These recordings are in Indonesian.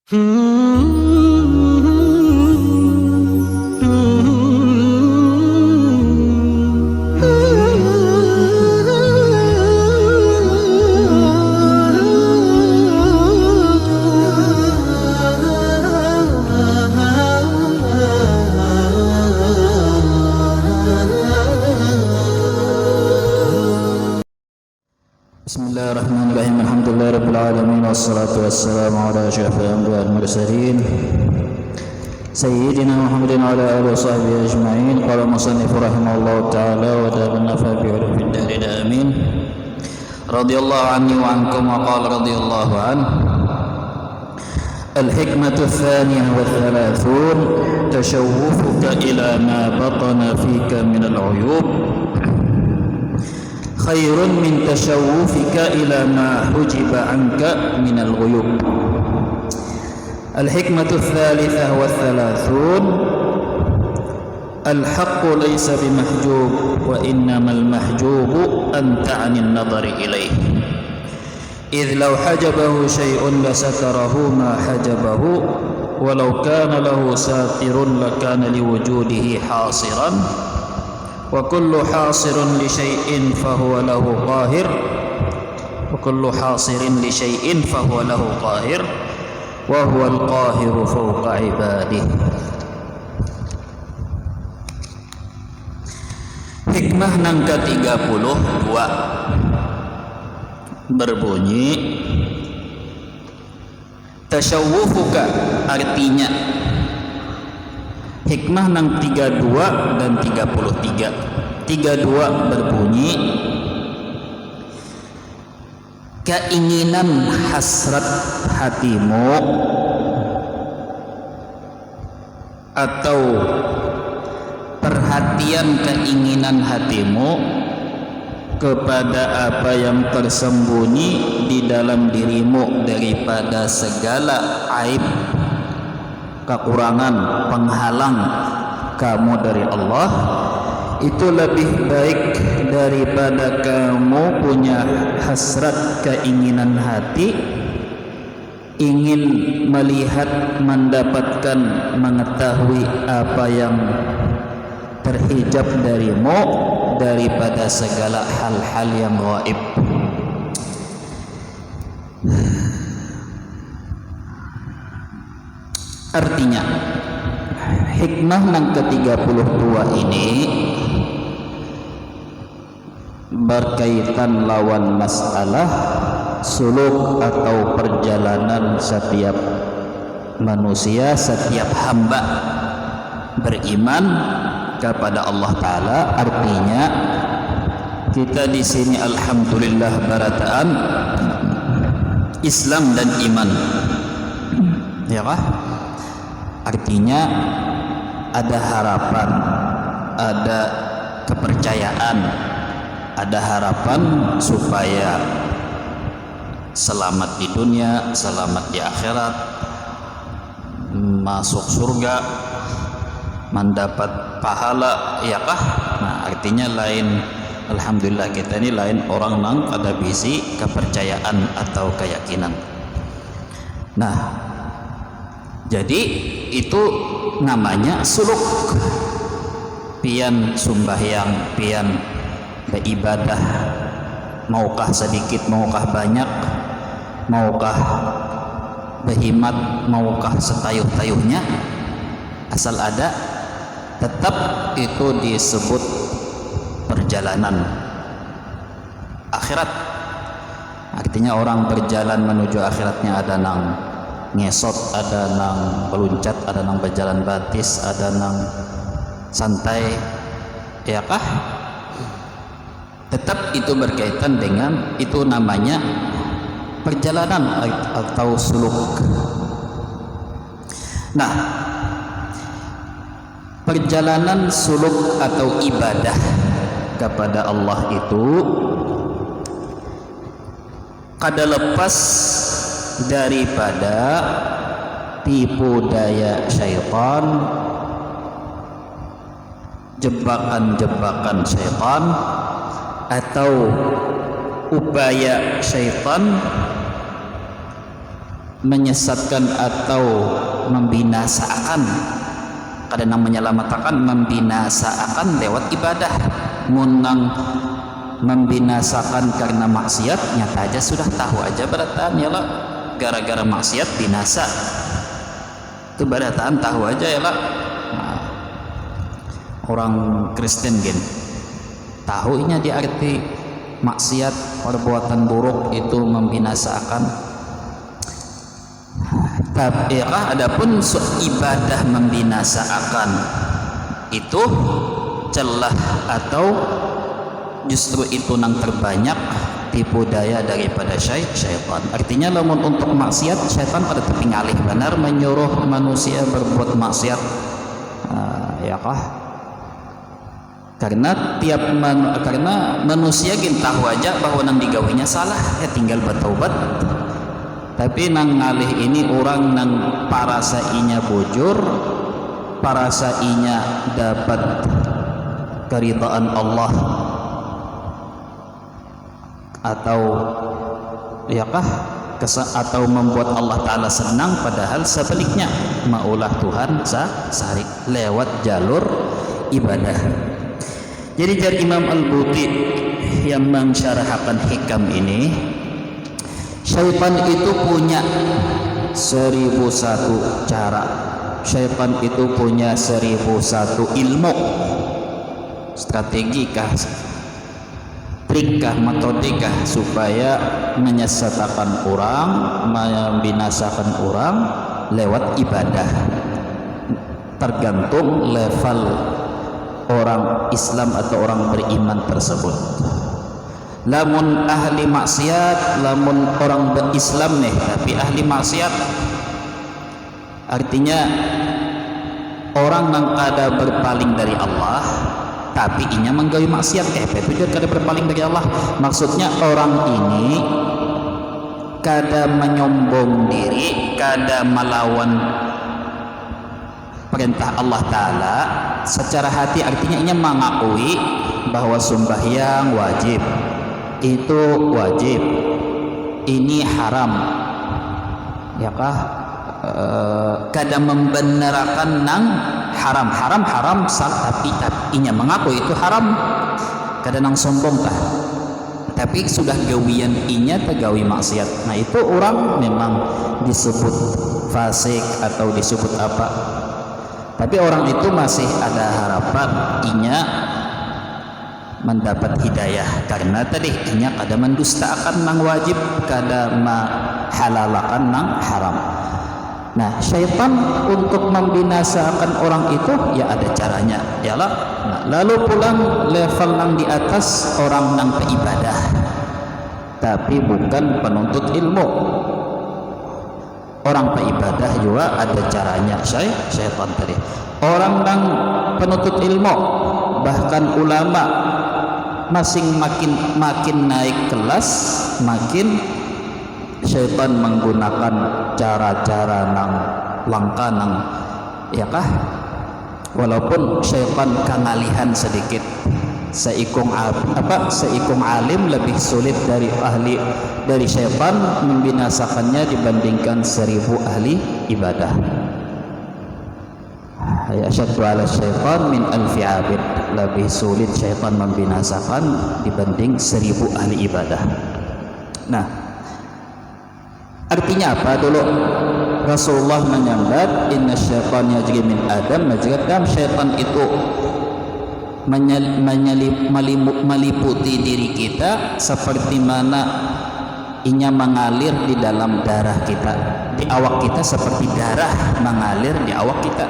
Bismillahirrahmanirrahim. Alhamdulillahirabbil alamin wassalatu wassalamu ala asyrafil anbiya'i wal mursalin sayyidina Muhammadin wa ala alihi washabbihi ajma'in. Qala musannif rahimahullahu ta'ala wa tabannafa bi ulumid darin amin. Radhiyallahu anni wa ankum wa qala radhiyallahu an. Al-hikmatu ats-tsaniyah wa ats-tsalathun tashawwufuka ila ma batana fika min al-'uyub khairun min tashawwufika ila ma hujiba anka min al-ghuyub. Al-hikmatu ats-tsalitsah wa ats-tsalathun al-haqqu laysa bimahjub wa innamal mahjubu anta 'anil nadhari ilayhi idh law hajabahu shay'un lasatarahu ma hajabahu walau kana lahu satirun lakana liwujudihi hasiran wa kullu hasirin li syai'in fahuwa lahu qahir wa kullu hasirin li syai'in fahuwa lahu qahir wa huwa al-qahiru fawqa ibadihi. Hikmah nang ke-32 berbunyi tasyawwufuka, artinya hikmah nang 32 dan 33. 32 berbunyi keinginan hasrat hatimu atau perhatian keinginan hatimu kepada apa yang tersembunyi di dalam dirimu daripada segala aib, kekurangan, penghalang kamu dari Allah, itu lebih baik daripada kamu punya hasrat keinginan hati ingin melihat, mendapatkan, mengetahui apa yang terhijab darimu daripada segala hal-hal yang gaib. Artinya hikmah yang ke-32 ini berkaitan lawan masalah suluk atau perjalanan setiap manusia, setiap hamba beriman kepada Allah Ta'ala. Artinya kita di sini alhamdulillah barataan Islam dan iman, ya kah? Artinya ada harapan, ada kepercayaan, ada harapan supaya selamat di dunia, selamat di akhirat, masuk surga, mendapat pahala, ya kah? Nah, artinya lain, alhamdulillah kita ini lain orang nang ada bisi kepercayaan atau keyakinan. Nah, jadi itu namanya suluk, pian sumbahyang, pian beribadah, maukah sedikit, maukah banyak, maukah berhimat, maukah setayuh-tayuhnya, asal ada, tetap itu disebut perjalanan akhirat. Artinya orang berjalan menuju akhiratnya ada nang ngesot, ada nang peluncat, ada nang berjalan batis, ada nang santai, ya kah? Tetap itu berkaitan dengan itu, namanya perjalanan atau suluk. Nah, perjalanan suluk atau ibadah kepada Allah itu kada lepas daripada tipu daya syaitan, jebakan-jebakan syaitan atau upaya syaitan menyesatkan atau membinasakan, kadang menyelamatkan, membinasakan lewat ibadah. Munang membinasakan karena maksiat, nyata aja sudah tahu aja berataan ya lah, gara-gara maksiat binasa itu berataan tahu aja ya lah. Nah, orang Kristen gen tahunya di arti maksiat, perbuatan buruk itu membinasakan. Tapi adapun ibadah membinasakan itu celah atau justru itu nang terbanyak tipu daya daripada syaitan. Artinya lamun untuk maksiat syaitan pada tepi ngalih benar menyuruh manusia berbuat maksiat. Karena karena manusia gin tahu aja bahwa nang digawinya salah, ya tinggal bertaubat. Tapi nang ngalih ini orang nang parasainya bujur, parasainya dapat keridhaan Allah atau atau membuat Allah Ta'ala senang, padahal sebaliknya maulah Tuhan sarik lewat jalur ibadah. Jadi dari Imam Al-Buti yang mensyarahkan hikam ini, syaitan itu punya 1001 cara, syaitan itu punya 1001 ilmu, strategi kah, trik kah, metodikah supaya menyesatkan orang, membinasakan orang lewat ibadah. Tergantung level orang Islam atau orang beriman tersebut. Lamun ahli maksiat, lamun orang berislam nih tapi ahli maksiat, artinya orang yang ada berpaling dari Allah tapi inya menggawi maksiat, itu juga kada berpaling dari Allah. Maksudnya orang ini kada menyombong diri, kada melawan perintah Allah Ta'ala secara hati, artinya inya mengakui bahwa sembahyang wajib, itu wajib, ini haram, ya kah? Kada membenarkan nang haram tapi inya mengaku itu haram, kada nang sombong kah, tapi sudah gawian inya tegawi maksiat. Nah itu orang memang disebut fasik atau disebut apa, tapi orang itu masih ada harapan inya mendapat hidayah, karena tadi inya kada mendustakan nang wajib, kada mahalalakan nang haram. Nah, syaitan untuk membinasakan orang itu ya ada caranya, yalah. Nah, lalu pulang level yang di atas orang nang beribadah, tapi bukan penuntut ilmu. Orang beribadah juga ada caranya, syaitan tadi. Orang nang penuntut ilmu, bahkan ulama, makin naik kelas, makin syaitan menggunakan cara-cara nang langka nang walaupun syaitan kangalihan sedikit, seikung alim lebih sulit dari syaitan membinasakannya dibandingkan 1000 ahli ibadah. Asyaddu ala syaitan min alfi abid, lebih sulit syaitan membinasakan dibanding 1000 ahli ibadah. Nah, artinya apa dulu? Rasulullah menyambat inna syaitan yajri min adam majra dam, syaitan itu meliputi diri kita seperti mana inya mengalir di dalam darah kita, di awak kita, seperti darah mengalir di awak kita,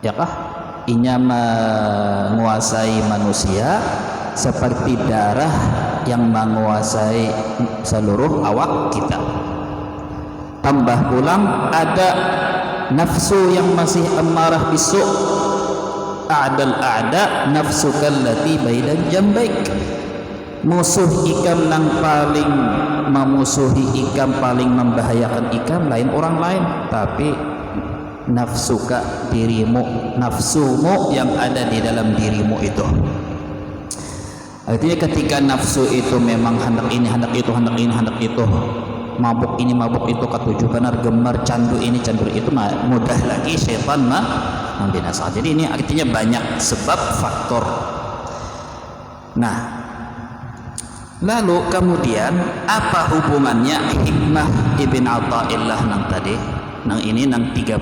ya kah? Inya menguasai manusia seperti darah yang menguasai seluruh awak kita. Tambah pulang ada nafsu yang masih amarah bisu, a'dal a'da nafsuka allati baina jambaik, musuh ikam nang paling memusuhi ikam, paling membahayakan ikam lain orang lain, tapi nafsuka, dirimu, nafsumu yang ada di dalam dirimu itu. Artinya ketika nafsu itu memang hendak ini, hendak itu, hendak ini, hendak itu, mabuk ini mabuk itu ketujuh benar, gemar, candu ini candu itu, mudah lagi syaitan membinasakan. Jadi ini artinya banyak sebab faktor. Nah, lalu kemudian apa hubungannya hikmah Ibn Athaillah nang tadi, nang ini nang 32?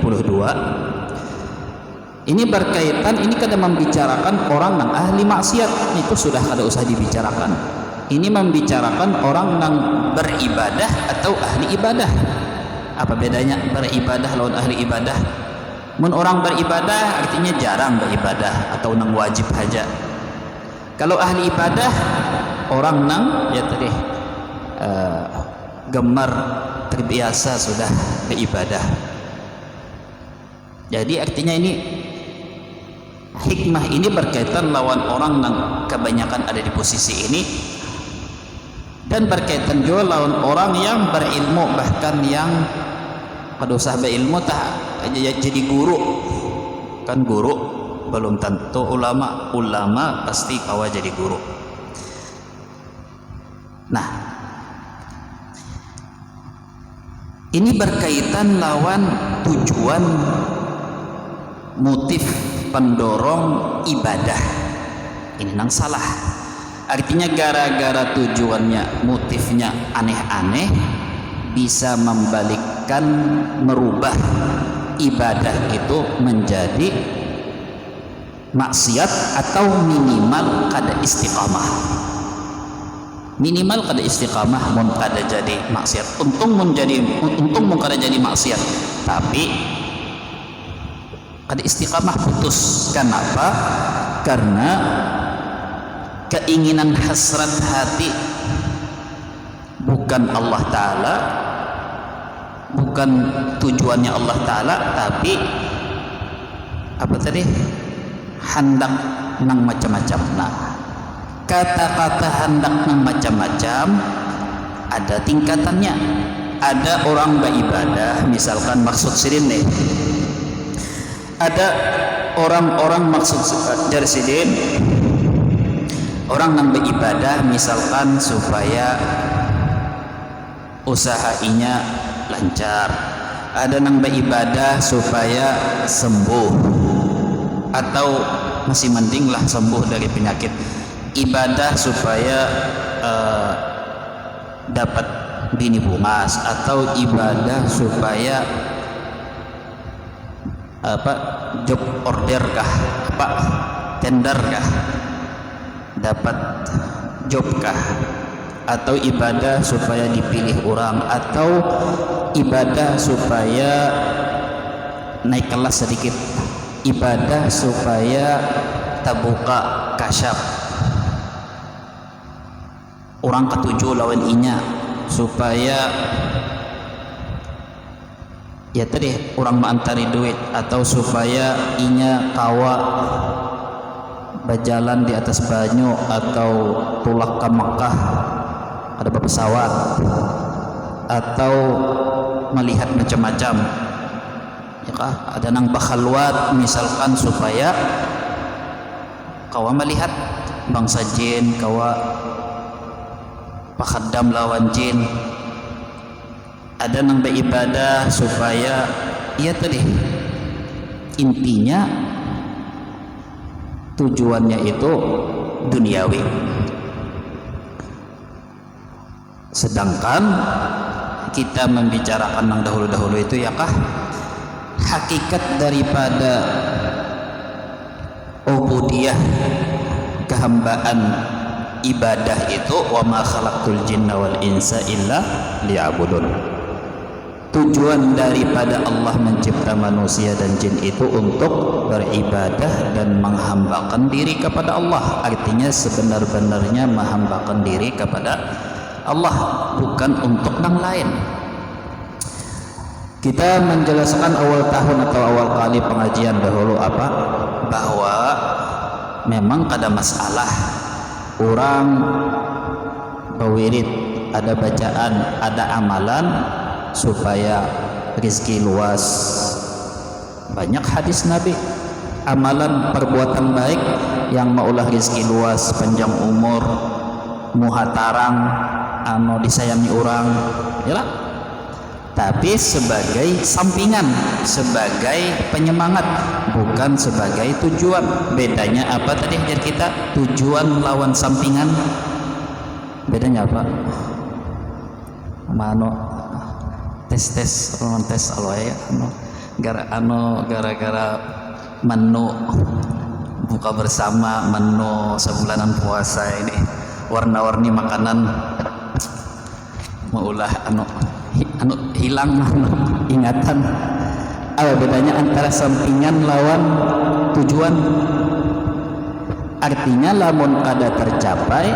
Ini berkaitan, ini kada membicarakan orang yang ahli maksiat, itu sudah kada usah dibicarakan. Ini membicarakan orang yang beribadah atau ahli ibadah. Apa bedanya beribadah lawan ahli ibadah? Mun orang beribadah artinya jarang beribadah atau nang wajib saja. Kalau ahli ibadah orang nang ya tadi gemar, terbiasa sudah beribadah. Jadi artinya ini hikmah ini berkaitan lawan orang yang kebanyakan ada di posisi ini, dan berkaitan juga lawan orang yang berilmu, bahkan yang pada usah berilmu tak jadi guru. Kan guru belum tentu ulama, ulama pasti kawa jadi guru. Nah, ini berkaitan lawan tujuan, motif pendorong ibadah. Ini nang salah. Artinya gara-gara tujuannya, motifnya aneh-aneh, bisa membalikkan, merubah ibadah itu menjadi maksiat atau minimal kada istiqamah. Minimal kada istiqamah, mun kada jadi maksiat. Untung mun kada jadi maksiat, tapi kada istiqamah putus. Kenapa? Karena keinginan hasrat hati bukan Allah Ta'ala, bukan tujuannya Allah Ta'ala, tapi apa tadi? Hendak nang macam-macam. Nah, kata-kata hendak nang macam-macam ada tingkatannya. Ada orang beribadah, misalkan maksud sirin nih, ada orang-orang maksud dari sidin, orang yang beribadah misalkan supaya usahanya lancar. Ada yang beribadah supaya sembuh, atau masih mending lah sembuh dari penyakit. Ibadah supaya dapat bini bungas, atau ibadah supaya apa, job order kah, apa tender kah, dapat job kah, atau ibadah supaya dipilih orang, atau ibadah supaya naik kelas sedikit, ibadah supaya tabuka kasyaf, orang ketujuh lawan inya, supaya ya tadi orang mantari duit, atau supaya inya kawa berjalan di atas banyu, atau tulak ke Mekah ada pesawat, atau melihat macam-macam ya kah? Ada nang bakhalwat misalkan supaya kawa melihat bangsa jin, kawa pakadam lawan jin. Ada nang beribadah supaya ya tadi intinya tujuannya itu duniawi. Sedangkan kita membicarakan yang dahulu-dahulu itu ya kah, hakikat daripada ubudiyah, kehambaan ibadah itu, wa ma khalaqtul jinna wal insa illa liya'budun. Tujuan daripada Allah mencipta manusia dan jin itu untuk beribadah dan menghambakan diri kepada Allah. Artinya sebenar-benarnya menghambakan diri kepada Allah, bukan untuk yang lain. Kita menjelaskan awal tahun atau awal kali pengajian dahulu apa? Bahwa memang ada masalah orang berwirid, ada bacaan, ada amalan supaya rezeki luas. Banyak hadis Nabi, amalan perbuatan baik yang maulah rezeki luas, panjang umur, muhatarang, anu disayangi orang, ya lah. tapi sebagai sampingan, sebagai penyemangat, bukan sebagai tujuan. Bedanya apa tadi ajar kita? Tujuan lawan sampingan. Bedanya apa? Mano tes aloe gara-gara menu buka bersama, menu sebulanan puasa ini warna-warni makanan maulah hilang ingatan. Apa bedanya antara sampingan lawan tujuan? Artinya lamun kada tercapai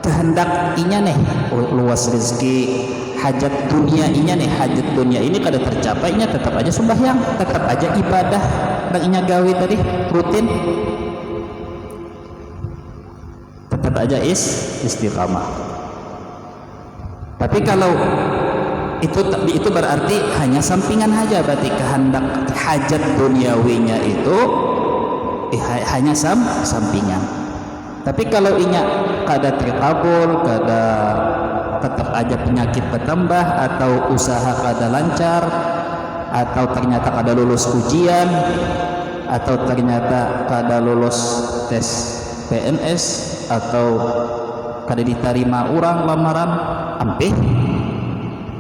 kehendak inya nih, luas rezeki, hajat dunia inya nih, hajat dunia ini kada tercapai, inya tetap aja sembahyang, tetap aja ibadah dan inya gawe tadi rutin, tetap aja istiqamah. Tapi kalau itu berarti hanya sampingan aja, berarti kehendak hajat duniawinya itu hanya sampingan. Tapi kalau inya kada terkabul, kada tetap aja penyakit bertambah, atau usaha kada lancar, atau ternyata kada lulus ujian, atau ternyata kada lulus tes PNS, atau kada diterima orang lamaran, ampih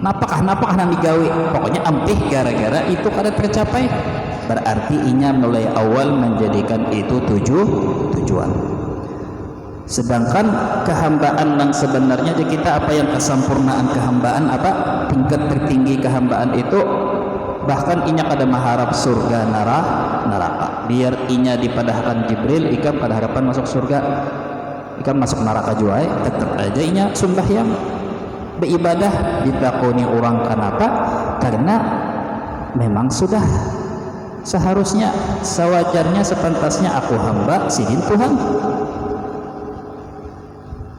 napakah nang digawe, pokoknya ampih gara-gara itu kada tercapai, berarti inya mulai awal menjadikan itu tujuan. Sedangkan kehambaan yang sebenarnya di kita apa yang kesempurnaan kehambaan, apa tingkat tertinggi kehambaan itu, bahkan inya kada mengharap surga neraka. Biar inya dipadahkan Jibril, ikam kada harapan masuk surga, ikam masuk neraka juga, tetap aja inya sembahyang beribadah ditakoni orang. Kenapa? Karena memang sudah seharusnya, sewajarnya, sepantasnya aku hamba sidin Tuhan.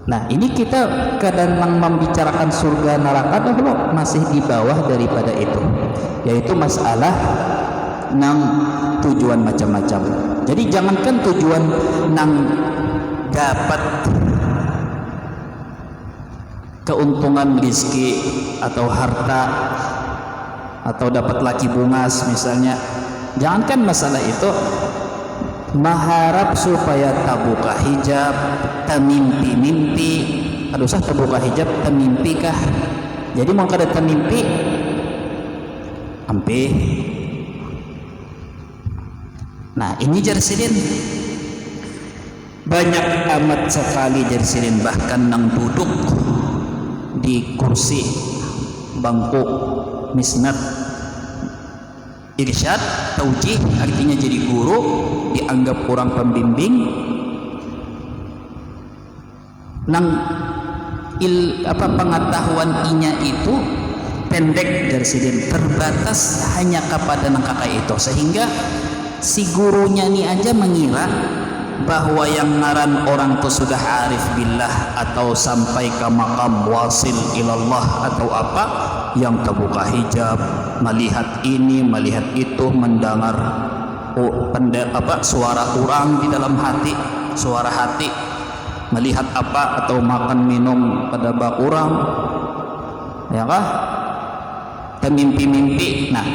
Nah, ini kita kadang membicarakan surga neraka dahulu, masih di bawah daripada itu, yaitu masalah nang tujuan macam-macam. Jadi jangankan tujuan nang dapat keuntungan rezeki atau harta atau dapat laki bungas misalnya, jangankan masalah itu, mengharap supaya tabuka hijab, temimpi-mimpi, aduh usah tabuka hijab, temimpi kah? Jadi mau kada temimpi, ampih. Nah ini jarsidin banyak amat sekali jarsidin, bahkan nang duduk di kursi bangku misnad irsyad taujih, artinya jadi guru, dianggap orang pembimbing, nang pengetahuan inya itu pendek dari sidin, terbatas hanya kepada nang kakak itu, sehingga si gurunya ni aja mengira bahwa yang ngaran orang itu sudah arif billah atau sampai ke makam wasil ilallah atau apa, yang terbuka hijab, melihat ini, melihat itu, mendengar suara orang di dalam hati, suara hati, melihat apa atau makan minum pada bak orang, ya kah? Temimpi-mimpi. Nah,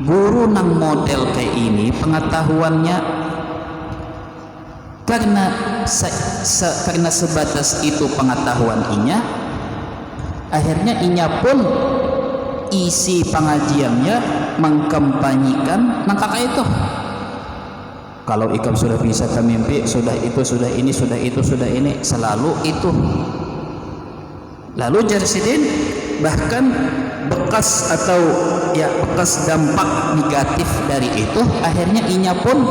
guru nang model kayak ini pengetahuannya karena sebatas itu pengetahuan inya, akhirnya inya pun isi pengajiannya mengkampanyikan nang kakak itu. Kalau ikam sudah bisa temimpi, sudah itu, sudah ini, sudah itu, sudah ini, selalu itu. Lalu jarsidin bahkan bekas atau bekas dampak negatif dari itu, akhirnya inya pun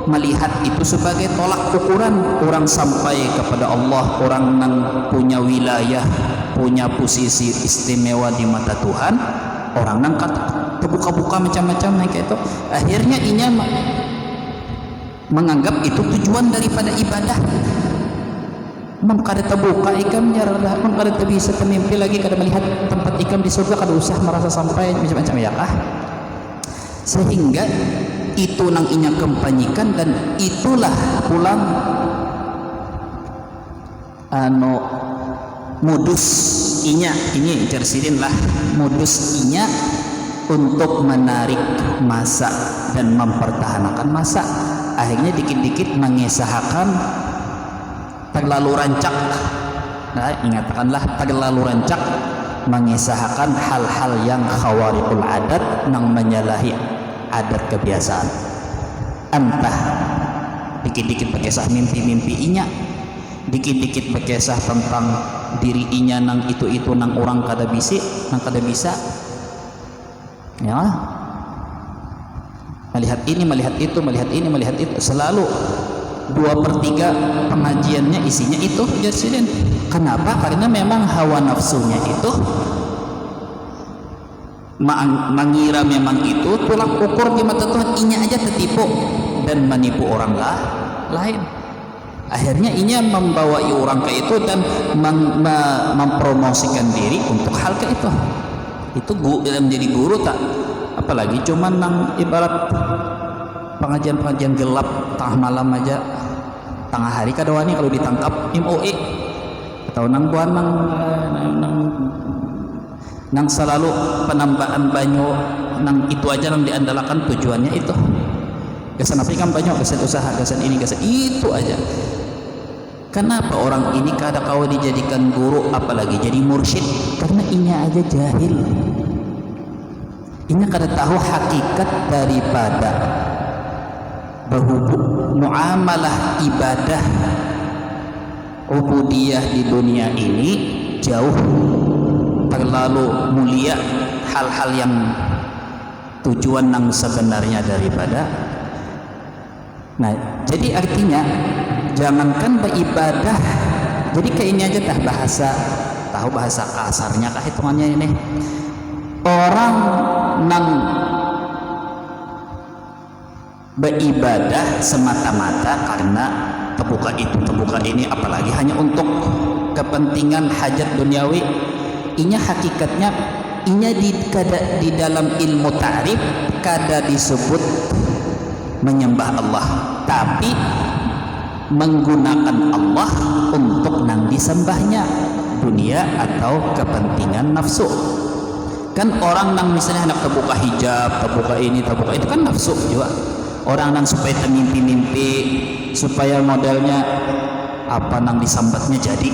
melihat itu sebagai tolak ukuran orang sampai kepada Allah, orang yang punya wilayah, punya posisi istimewa di mata Tuhan, orang yang terbuka-buka macam-macam kayak itu, akhirnya inya menganggap itu tujuan daripada ibadah. Mun kada terbuka ikam jarlah, mun kada bisa temimpi lagi, kada melihat tempat ikam di surga, kada usah merasa sampai macam-macam, ya kah? Sehingga itu nang inya kampanyikan, dan itulah pulang modus inya ini tersidin lah modus inya untuk menarik masa dan mempertahankan masa, akhirnya dikit-dikit mengesahkan terlalu rancak. Nah, ingatkanlah terlalu rancak mengesahkan hal-hal yang khawariqul adat, yang menyalahi adat kebiasaan. Entah dikit-dikit berkisah mimpi-mimpi inya, dikit-dikit berkisah tentang diri inya nang itu nang orang kada bisa ya, melihat ini melihat itu selalu 2/3 pengajiannya isinya itu presiden. Kenapa? Karena memang hawa nafsunya itu mengira memang itu tolak ukur di mata Tuhan, inya aja tertipu dan menipu orang lain. Akhirnya inya membawai orang ke itu dan mempromosikan diri untuk hal ke itu. Itu menjadi guru tak, apalagi cuman nang ibarat pengajian gelap tengah malam aja, tengah hari kadawani kalau ditangkap MOE atau nang buan nang selalu penambahan banyu nang itu aja nang diandalkan, tujuannya itu gasan apa kan banyak, gasan usaha, gasan ini, gasan itu aja. Kenapa orang ini kada kau dijadikan guru apalagi jadi mursyid? Karena inya aja jahil, inya kada tahu hakikat daripada berhubung muamalah ibadah ubudiyah di dunia ini jauh terlalu mulia hal-hal yang tujuan yang sebenarnya daripada. Nah, jadi artinya jangankan beribadah, jadi kayak ini aja tahu bahasa kasarnya kah hitungannya ini, orang nang beribadah semata-mata karena terbuka itu terbuka ini, apalagi hanya untuk kepentingan hajat duniawi, inya hakikatnya inya di dalam ilmu ta'rif kada disebut menyembah Allah, tapi menggunakan Allah untuk nang disembahnya, dunia atau kepentingan nafsu. Kan orang nang misalnya hendak terbuka hijab, terbuka ini, terbuka itu kan nafsu juga. Orang nang supaya termimpi-mimpi, supaya modelnya apa nang disambatnya jadi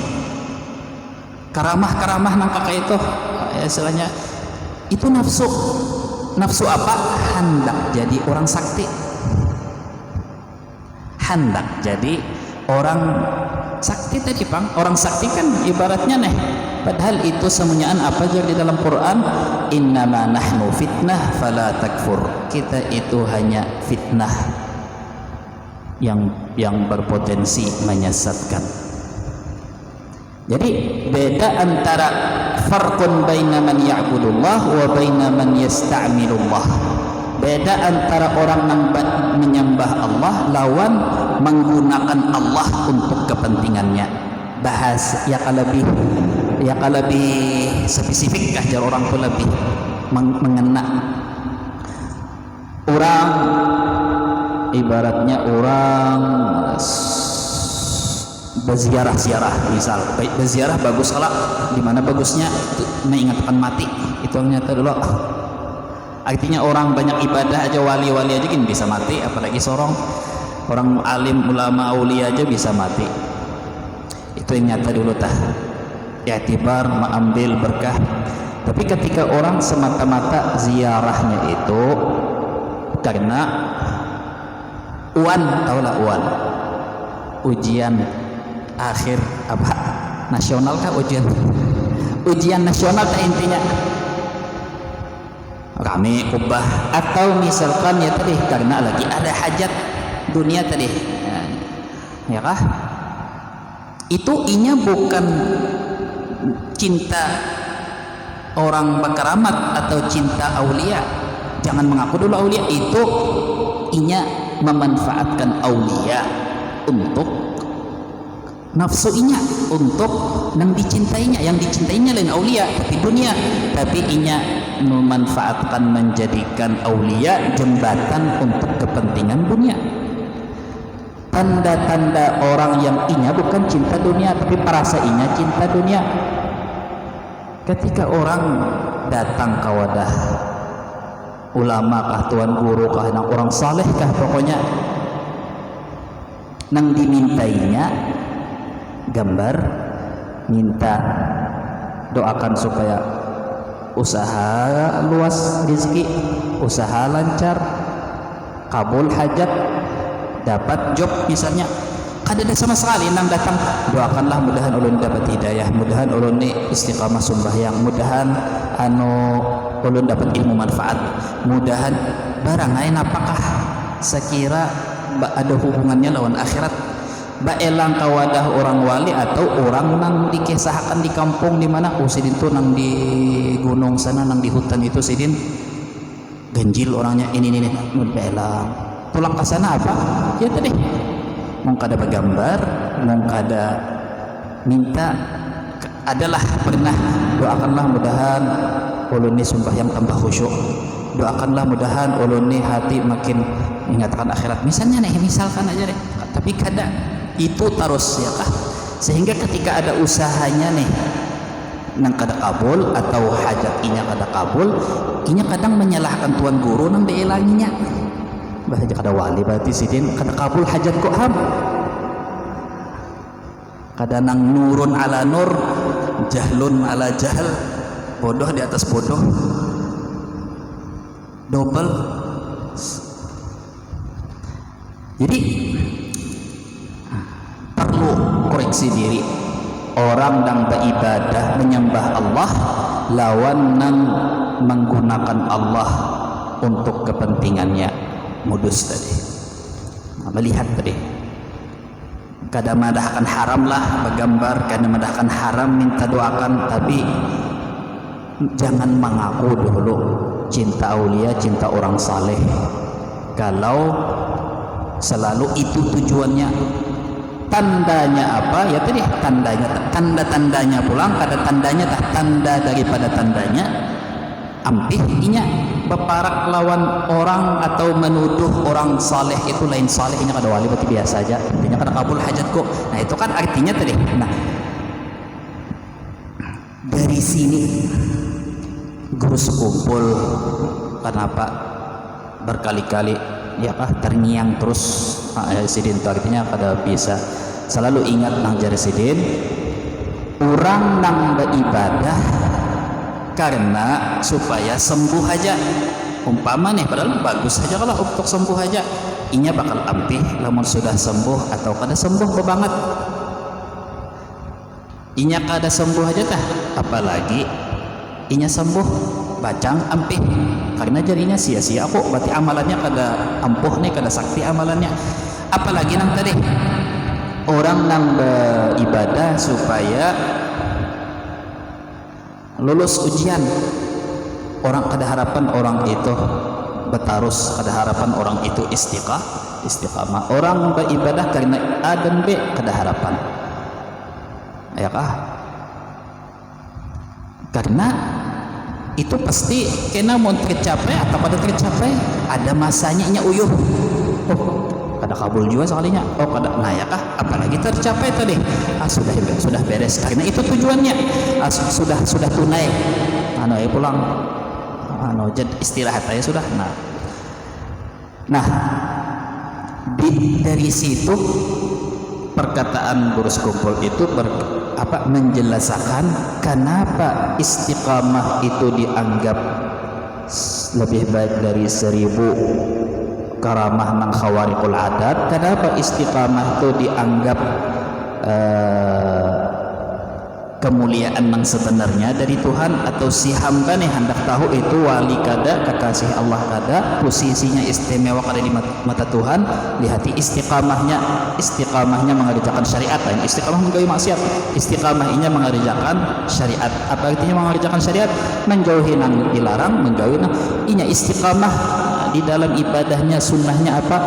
karamah nang kakak itu ya, istilahnya itu nafsu. Nafsu apa? Hendak jadi orang sakti, hendak jadi orang sakti tadi Bang. Orang sakti kan ibaratnya nih, padahal itu semuanya apa aja di dalam Quran, innama nahnu fitnah fala takfur, kita itu hanya fitnah yang berpotensi menyesatkan. Jadi beda antara farqun baina man ya'budullah wa baina man yasta'milullah. Beda antara orang yang menyembah Allah lawan menggunakan Allah untuk kepentingannya. Bahas ya kalau lebih spesifik kah jar orang tuh lebih mengena. Orang ibaratnya orang berziarah misal, baik berziarah bagus kalau di mana bagusnya mengingatkan mati itu ternyata dulu. Artinya orang banyak ibadah aja, wali-wali aja kan bisa mati, apalagi seorang orang alim ulama aulia aja bisa mati. Itu yang nyata dulu tah. I'tibar mengambil berkah. Tapi ketika orang semata-mata ziarahnya itu karena tahulah ujian akhir apa nasional kah, ujian nasional kah intinya kami ubah, atau misalkan ya tadi karena lagi ada hajat dunia tadi ya kah, itu inya bukan cinta orang berkeramat atau cinta aulia. Jangan mengaku dulu aulia, itu inya memanfaatkan aulia untuk nafsu inya, untuk yang dicintainya. Yang dicintainya lain aulia tapi dunia, tapi inya memanfaatkan menjadikan aulia jembatan untuk kepentingan dunia. Tanda-tanda orang yang inya bukan cinta dunia tapi perasa inya cinta dunia. ketika orang datang ke wadah ulama kah, tuan guru kah, nang orang saleh kah, pokoknya nang dimintainya gambar, minta doakan supaya usaha luas rezeki, usaha lancar, kabul hajat, dapat job misalnya. Kada ada sama sekali nang datang doakanlah mudahan ulun dapat hidayah, mudahan ulun ni istiqamah sembahyang, mudahan ulun dapat ilmu manfaat, mudahan barang lain. Apakah sekira ada hubungannya lawan akhirat? Baelang kawadah orang wali atau orang nang dikisahkan di kampung di mana sidin tuh nang di gunung sana, nang di hutan itu sidin ganjil orangnya ini baelang pulang ke sana apa ya tadi mau kada bergambar, mau kada minta, adalah pernah doakanlah mudahan ulun ni sembahyang tambah khusyuk, doakanlah mudahan ulun ni hati makin mengingatkan akhirat misalnya nih, misalkan aja deh, tapi kada itu terus ya kah, sehingga ketika ada usahanya nih nang kada kabul atau hajat inya kada kabul, inya kadang menyalahkan tuan guru nang dielanginya. Bahaya kada wali berarti sidin kada kabul hajat kok ham, kada nang nurun ala nur, jahlun ala jahl, bodoh di atas bodoh, double. Jadi perlu koreksi diri orang nang beribadah menyembah Allah lawan nang menggunakan Allah untuk kepentingannya. Modus tadi melihat tadi kada madahkan haram lah bergambar, kada madahkan haram minta doakan, tapi jangan mengaku dulu cinta aulia, cinta orang saleh kalau selalu itu tujuannya. Tandanya apa ya tadi, tanda-tandanya pulang, kada tandanya tanda daripada tandanya ampih inya beparak lawan orang atau menuduh orang saleh itu lain saleh, inya kada wali berarti biasa aja, intinya kada kabul hajat kok. Nah itu kan artinya tadi. Nah dari sini guru sekumpul kenapa berkali-kali ya kah terngiang terus sidin itu artinya kada bisa selalu ingat nang jari sidin orang nang beribadah karena supaya sembuh aja, umpama nih padahal bagus aja kalau untuk sembuh aja, inya bakal ampih lamun sudah sembuh atau kada sembuh bebanget. Inya kada sembuh aja tah, apalagi inya sembuh bacang ampih, karena jadinya sia-sia kok, berarti amalannya kada ampuh nih, kada sakti amalannya. Apalagi nang tadi orang nang beribadah supaya lulus ujian, orang kada harapan orang itu betarus, kada harapan orang itu istiqamah. Orang beribadah karena A dan B, kada harapan ya kah, karena itu pasti kena mau tercapai atau pada tercapai ada masanya nya uyuh, oh kada kabul juga sekalinya, oh kada, nah ya kah, apalagi tercapai tadi, sudah beres karena itu tujuannya, sudah tunai, ya pulang, jadi istirahat aja sudah. Nah dari situ perkataan guru sekumpul itu menjelaskan kenapa istiqamah itu dianggap lebih baik dari 1000 karamah nang khawariqul adat. Kenapa istiqamah itu dianggap kemuliaan nang sebenarnya dari Tuhan, atau si hamba nih hendak tahu itu wali kada, kekasih Allah kada, posisinya istimewa kada di mata Tuhan, lihat istiqamahnya mengerjakan syariat, lain istiqamah menjauhi maksiat. Istiqamahnya mengerjakan syariat. Apa artinya mengerjakan syariat? Menjauhi nang dilarang, menjauhi nang inya istiqamah di dalam ibadahnya, sunnahnya apa?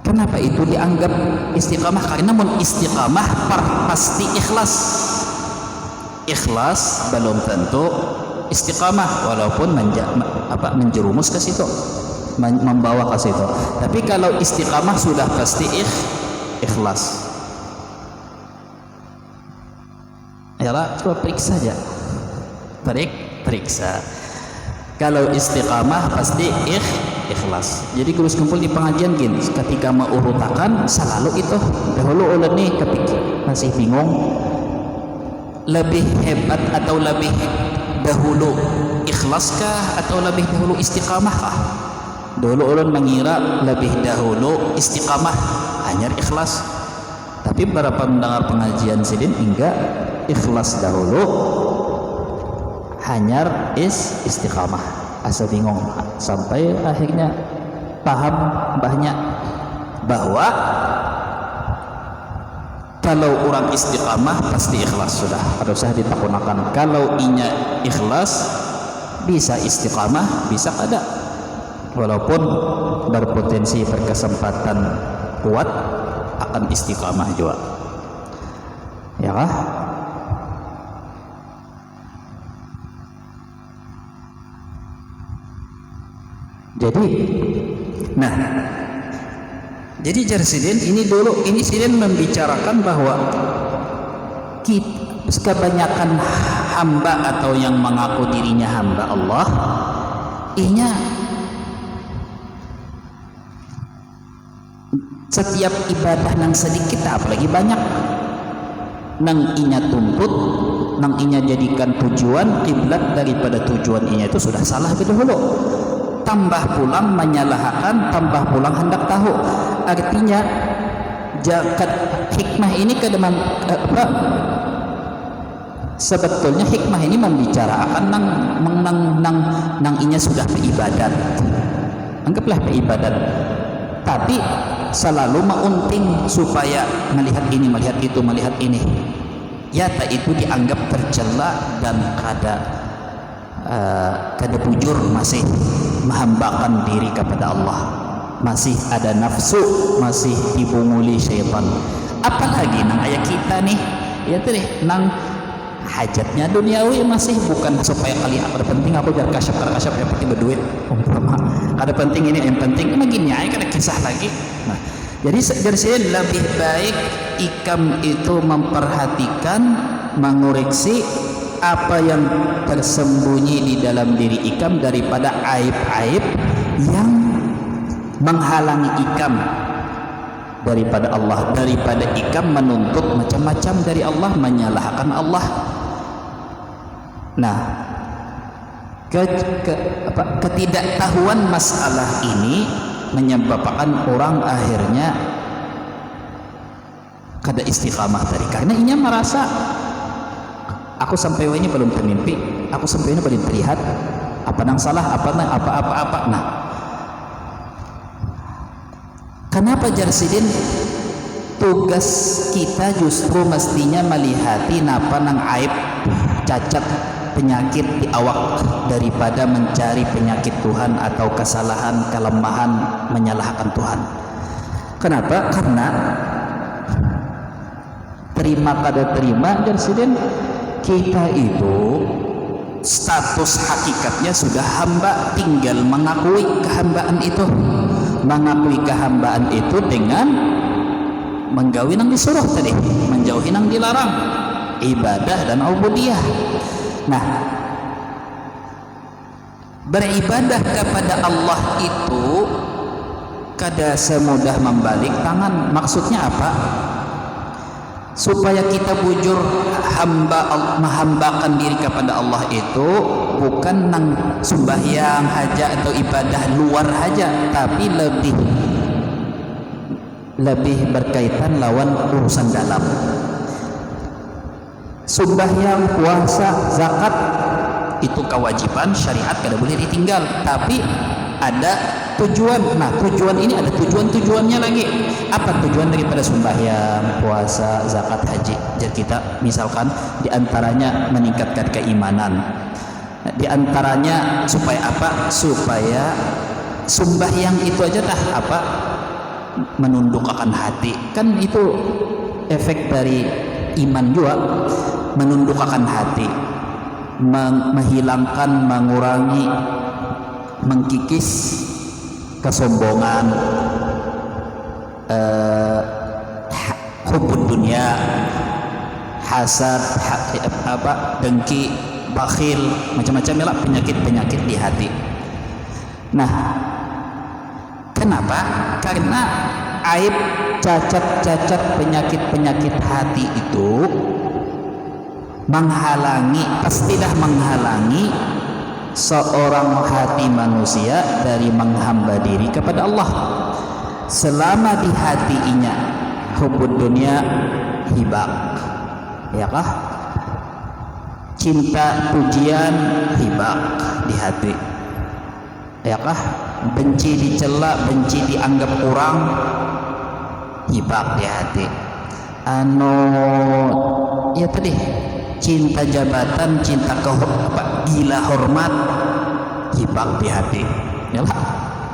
Kenapa itu dianggap istiqamah? Karena mun istiqamah pasti ikhlas. Ikhlas belum tentu istiqamah, walaupun menjerumus ke situ, membawa ke situ. Tapi kalau istiqamah sudah pasti ikhlas. Ya Ya lah, coba periksa aja. Periksa. Kalau istiqamah pasti ikhlas. Jadi kurus kumpul di pengajian gini, ketika mau urutakan selalu itu dahulu ulun nih kepikir masih bingung lebih hebat atau lebih dahulu ikhlaskah atau lebih dahulu istiqamahkah? Dulu ulun mengira lebih dahulu istiqamah, hanya ikhlas. Tapi beberapa mendengar pengajian sidin enggak, ikhlas dahulu, hanyar istiqamah. Asa bingung sampai akhirnya paham banyak bahwa kalau orang istiqamah pasti ikhlas sudah, ada usah ditakunakan. Kalau inya ikhlas bisa istiqamah, bisa kada, walaupun berpotensi berkesempatan kuat akan istiqamah juga, ya kah? Jadi Jarsidin ini dulu, ini Sidin membicarakan bahwa kebanyakan hamba atau yang mengaku dirinya hamba Allah, inya setiap ibadah nang sedikit apalagi banyak nang inya tuntut, nang inya jadikan tujuan kiblat daripada tujuan inya itu sudah salah dahulu. Tambah pulang menyalahkan, tambah pulang hendak tahu. Artinya jakat hikmah ini sebetulnya hikmah ini membicarakan nang inya sudah beribadat, anggaplah beribadat, tapi selalu maunting supaya melihat ini, melihat itu, melihat ini, ya tak itu dianggap tercela dan kada bujur, masih menghambakan diri kepada Allah, masih ada nafsu, masih dibunguli syaitan. Apalagi nang ayat kita nih, ya tadi nang hajatnya duniawi masih bukan supaya kali ada penting aku jar kasyaf yang penting berduit umpama ada penting ini yang penting begini aja kada kisah lagi. Nah, jadi saya lebih baik ikam itu memperhatikan, mengoreksi apa yang tersembunyi di dalam diri ikam daripada aib-aib yang menghalangi ikam daripada Allah, daripada ikam menuntut macam-macam dari Allah, menyalahkan Allah. Nah, ketidaktahuan masalah ini menyebabkan orang akhirnya kada istiqamah tadi, karena inya merasa aku sampai ini belum termimpi, aku sampai ini belum terlihat apa nang salah, apa. Nah, kenapa Jarsidin tugas kita justru mestinya melihati napa nang aib, cacat, penyakit di awak daripada mencari penyakit Tuhan atau kesalahan, kelemahan, menyalahkan Tuhan. Kenapa? Karena terima kada terima Jarsidin, kita itu status hakikatnya sudah hamba, tinggal mengakui kehambaan itu. Mengakui kehambaan itu dengan menggawi nang disuruh tadi, menjauhi nang dilarang, ibadah dan ubudiyah. Nah, beribadah kepada Allah itu kada semudah membalik tangan. Maksudnya apa? Supaya kita bujur menghambakan diri kepada Allah itu bukan nang sembahyang haja atau ibadah luar haja, tapi lebih berkaitan lawan urusan dalam. Sembahyang, puasa, zakat itu kewajiban syariat, kada boleh ditinggal, tapi ada tujuan. Nah, tujuan ini ada tujuannya lagi. Apa tujuan daripada sembahyang, puasa, zakat, haji? Jadi kita misalkan diantaranya meningkatkan keimanan, diantaranya supaya apa? Supaya sembahyang itu aja apa? Menundukkan hati. Kan itu efek dari iman juga, menundukkan hati, menghilangkan, mengurangi, mengkikis kesombongan, hubbud dunia, hasad, dengki, bakhil, macam-macam lah penyakit-penyakit di hati. Nah, kenapa? Karena aib, cacat-cacat, penyakit-penyakit hati itu menghalangi, pastilah menghalangi seorang hati manusia dari menghamba diri kepada Allah. Selama di hatinya hubbud dunia, hibak, ya kah? Cinta pujian, hibak di hati, ya kah? Benci dicela, benci dianggap kurang, hibak di hati. Ya tadi, cinta jabatan, cinta gila hormat, hibak di hati. Yalah,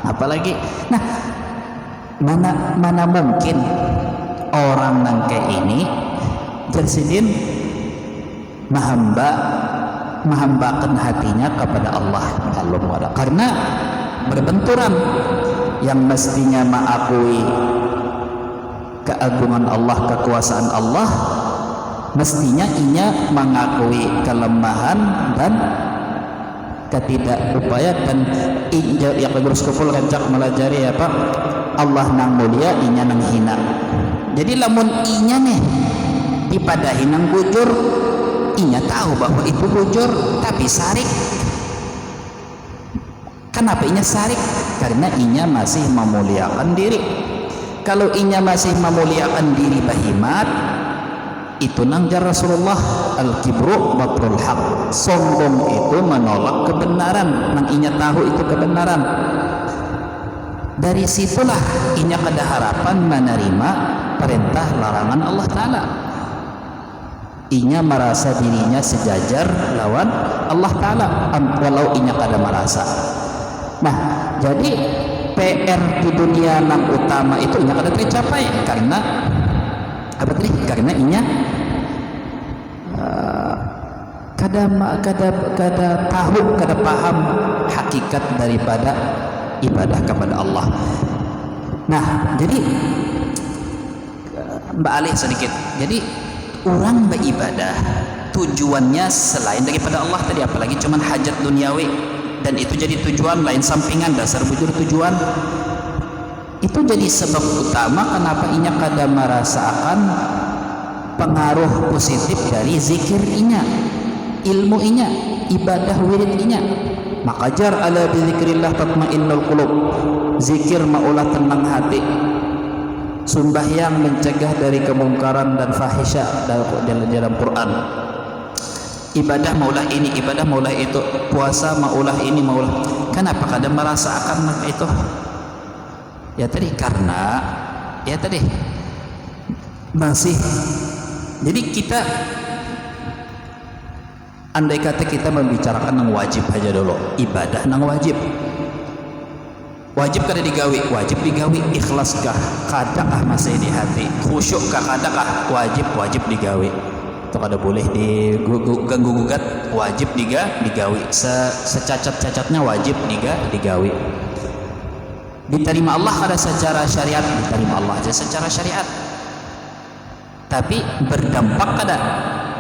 apalagi. Nah, mana mungkin orang nang kayak ini tersidin menghambakan hatinya kepada Allah. Karena berbenturan, yang mestinya mengakui keagungan Allah, kekuasaan Allah, mestinya inya mengakui kelemahan dan ketidakupayaan, dan yang terus kuful rancak melajari apa Allah nang mulia, inya nang hina. Jadi lamun inya nih dipadahi nang bujur, inya tahu bahwa itu bujur tapi sarik. Kenapa inya sarik? Karena inya masih memuliakan diri. Kalau inya masih memuliakan diri bahimat, itu nang jar Rasulullah, al-kibru batrul haq, sombong itu menolak kebenaran. Nang inya tahu itu kebenaran, dari situlah inya kada harapan menerima perintah larangan Allah Ta'ala. Inya merasa dirinya sejajar lawan Allah Ta'ala, walau inya kada merasa. Nah, jadi PR di dunia yang utama itu inya kada tercapai karena apa tadi? Karena inya kada tahu, kada paham hakikat daripada ibadah kepada Allah. Nah, jadi Mbak Alih sedikit. Jadi orang beribadah tujuannya selain daripada Allah tadi, apalagi cuman hajat duniawi, dan itu jadi tujuan lain sampingan, dasar bujur tujuan. Itu jadi sebab utama kenapa inya kada merasakan pengaruh positif dari zikir inya, ilmu inya, ibadah wirid inya. Maka jar ala bizikrillah tatmainnul qulub, zikir maulah tenang hati. Sembahyang mencegah dari kemungkaran dan fahisya dalam Quran. Ibadah maulah ini, ibadah maulah itu, puasa maulah ini, maulah. Kenapa kada merasakan itu? Ya tadi karena masih. Jadi kita, andai kata kita membicarakan yang wajib aja dulu, ibadah nang wajib kada digawi, wajib digawi. Ikhlaskah kadakah masih di hati, khusyukkah kadakah, wajib digawi. Itu kada boleh diganggu gugat, wajib digawi. Secacat-cacatnya wajib digawi. Diterima Allah kada secara syariat, diterima Allah aja secara syariat, tapi berdampak kada.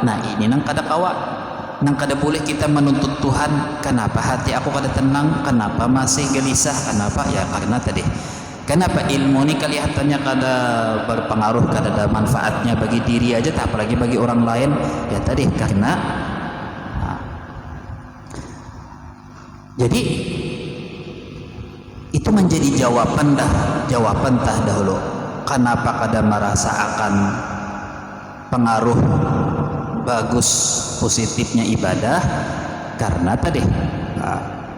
Nah, ini nang kada kawa, nang kada boleh kita menuntut Tuhan. Kenapa hati aku kada tenang, kenapa masih gelisah, kenapa? Ya karena tadi, kenapa ilmu ini kelihatannya kada berpengaruh, kada ada manfaatnya bagi diri aja, tak apalagi bagi orang lain. Ya tadi karena jadi itu menjadi jawaban tah dahulu. Kenapa kada merasa akan pengaruh bagus positifnya ibadah? Karena tadi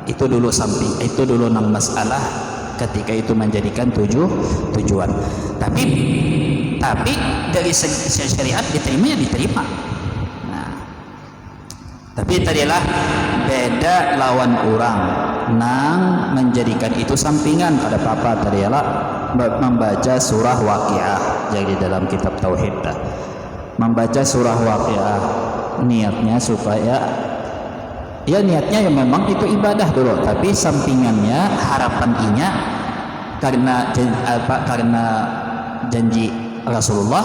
itu dulu samping, itu dulu nang masalah ketika itu menjadikan tujuan. Tapi dari segi syariat diterima ya diterima. Nah, tapi tadilah beda lawan orang nang menjadikan itu sampingan. Ada apa tadilah membaca surah Waqiah. Jadi dalam kitab tauhid membaca surah Waqiah niatnya supaya ya niatnya ya memang itu ibadah dulu, tapi sampingannya harapan inya karena janji Rasulullah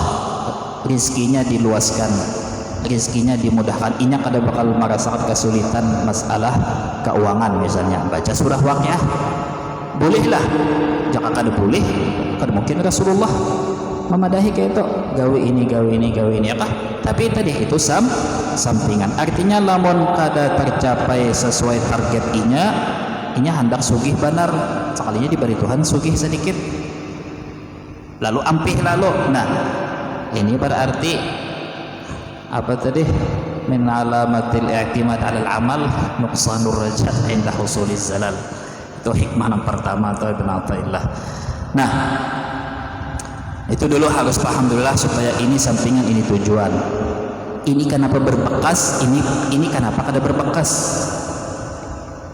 rizkinya diluaskan rezekinya dimudahkan, inya kada bakal merasakan kesulitan masalah keuangan. Misalnya baca surah Waqiah bolehlah, jika kada boleh kada mungkin Rasulullah memadahi kayak itu gawe ini ya kah. Tapi tadi itu sampingan, artinya lamun kada tercapai sesuai target inya hendak sugih benar, sekalinya diberi Tuhan sugih sedikit lalu ampih lalu. Nah ini berarti apa tadi, min alamatil i'timad 'alal amal nuqsanur raja' inda husuliz zalal. Itu hikmah yang pertama atau Ibn Athaillah. Nah itu dulu harus paham dulu lah, supaya ini sampingan, ini tujuan. Ini kenapa berbekas, ini kenapa kada berbekas,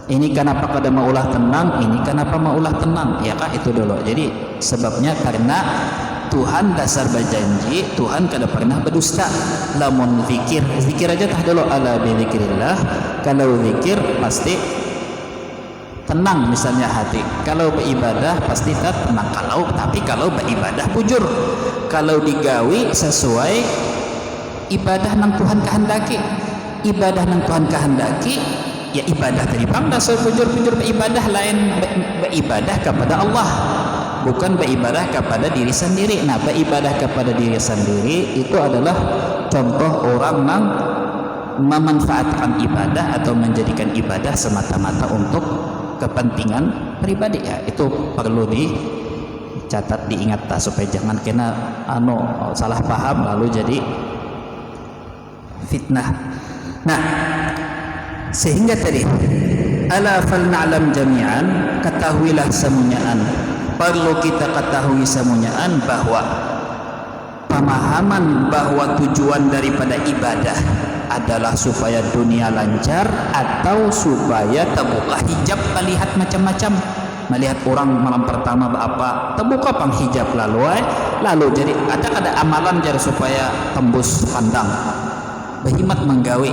ini kenapa kada maulah tenang, ini kenapa maulah tenang, ya kah. Itu dulu. Jadi sebabnya karena Tuhan dasar berjanji, Tuhan kada pernah berdusta. Lamun zikir aja tah dulu, ala bi zikrillah. Kalau zikir pasti tenang misalnya hati. Kalau beribadah pasti tenang. Tapi kalau beribadah bujur, kalau digawi sesuai ibadah nang Tuhan kehendaki, ya ibadah tadi bang dasar bujur beribadah lain, beribadah kepada Allah, bukan beribadah kepada diri sendiri. Nah beribadah kepada diri sendiri itu adalah contoh orang yang memanfaatkan ibadah atau menjadikan ibadah semata-mata untuk kepentingan pribadi. Ya itu perlu dicatat, diingat supaya jangan kena salah paham lalu jadi fitnah. Nah sehingga tadi ala fal na'lam jami'an, ketahuilah semuanyaan, perlu kita ketahui semuanyaan bahwa pemahaman bahwa tujuan daripada ibadah adalah supaya dunia lancar atau supaya terbuka hijab, melihat macam-macam, melihat orang malam pertama apa terbuka pang hijab lalu jadi ada amalan jadi supaya tembus pandang, berhimat menggawi,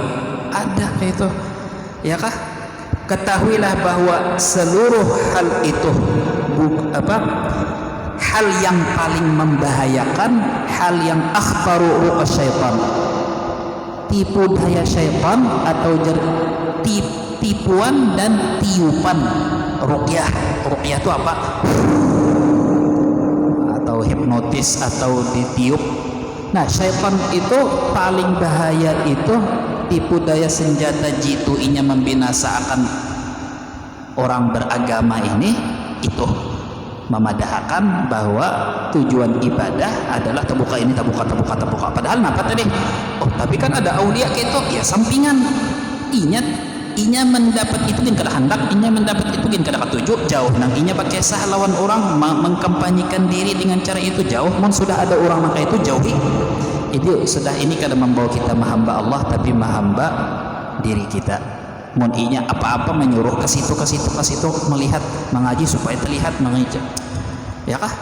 ada kayak itu ya kah. Ketahuilah bahwa seluruh hal itu hal yang paling membahayakan, hal yang akhtaru syaitan, tipu daya syaitan atau tipuan dan tiupan ruqyah. Ruqyah itu apa? Atau hipnotis atau ditiup. Nah syaitan itu paling bahaya, itu tipu daya senjata jitu inya membinasakan orang beragama ini. Itu memadahkan bahwa tujuan ibadah adalah terbuka ini, terbuka. Padahal apa tadi? Oh tapi kan ada aulia gitu, ya sampingan. Inya mendapat itu kan kada hendak, inya mendapat itu kan kada ketujuh, jauh nang inya pakai sah lawan orang, mengkampanyekan diri dengan cara itu jauh. Mun sudah ada orang maka itu jauhi. Itu sudah, ini kada membawa kita menghamba Allah tapi menghamba diri kita. Mun inya apa-apa menyuruh ke situ melihat, mengaji supaya terlihat mengaji, ya kah?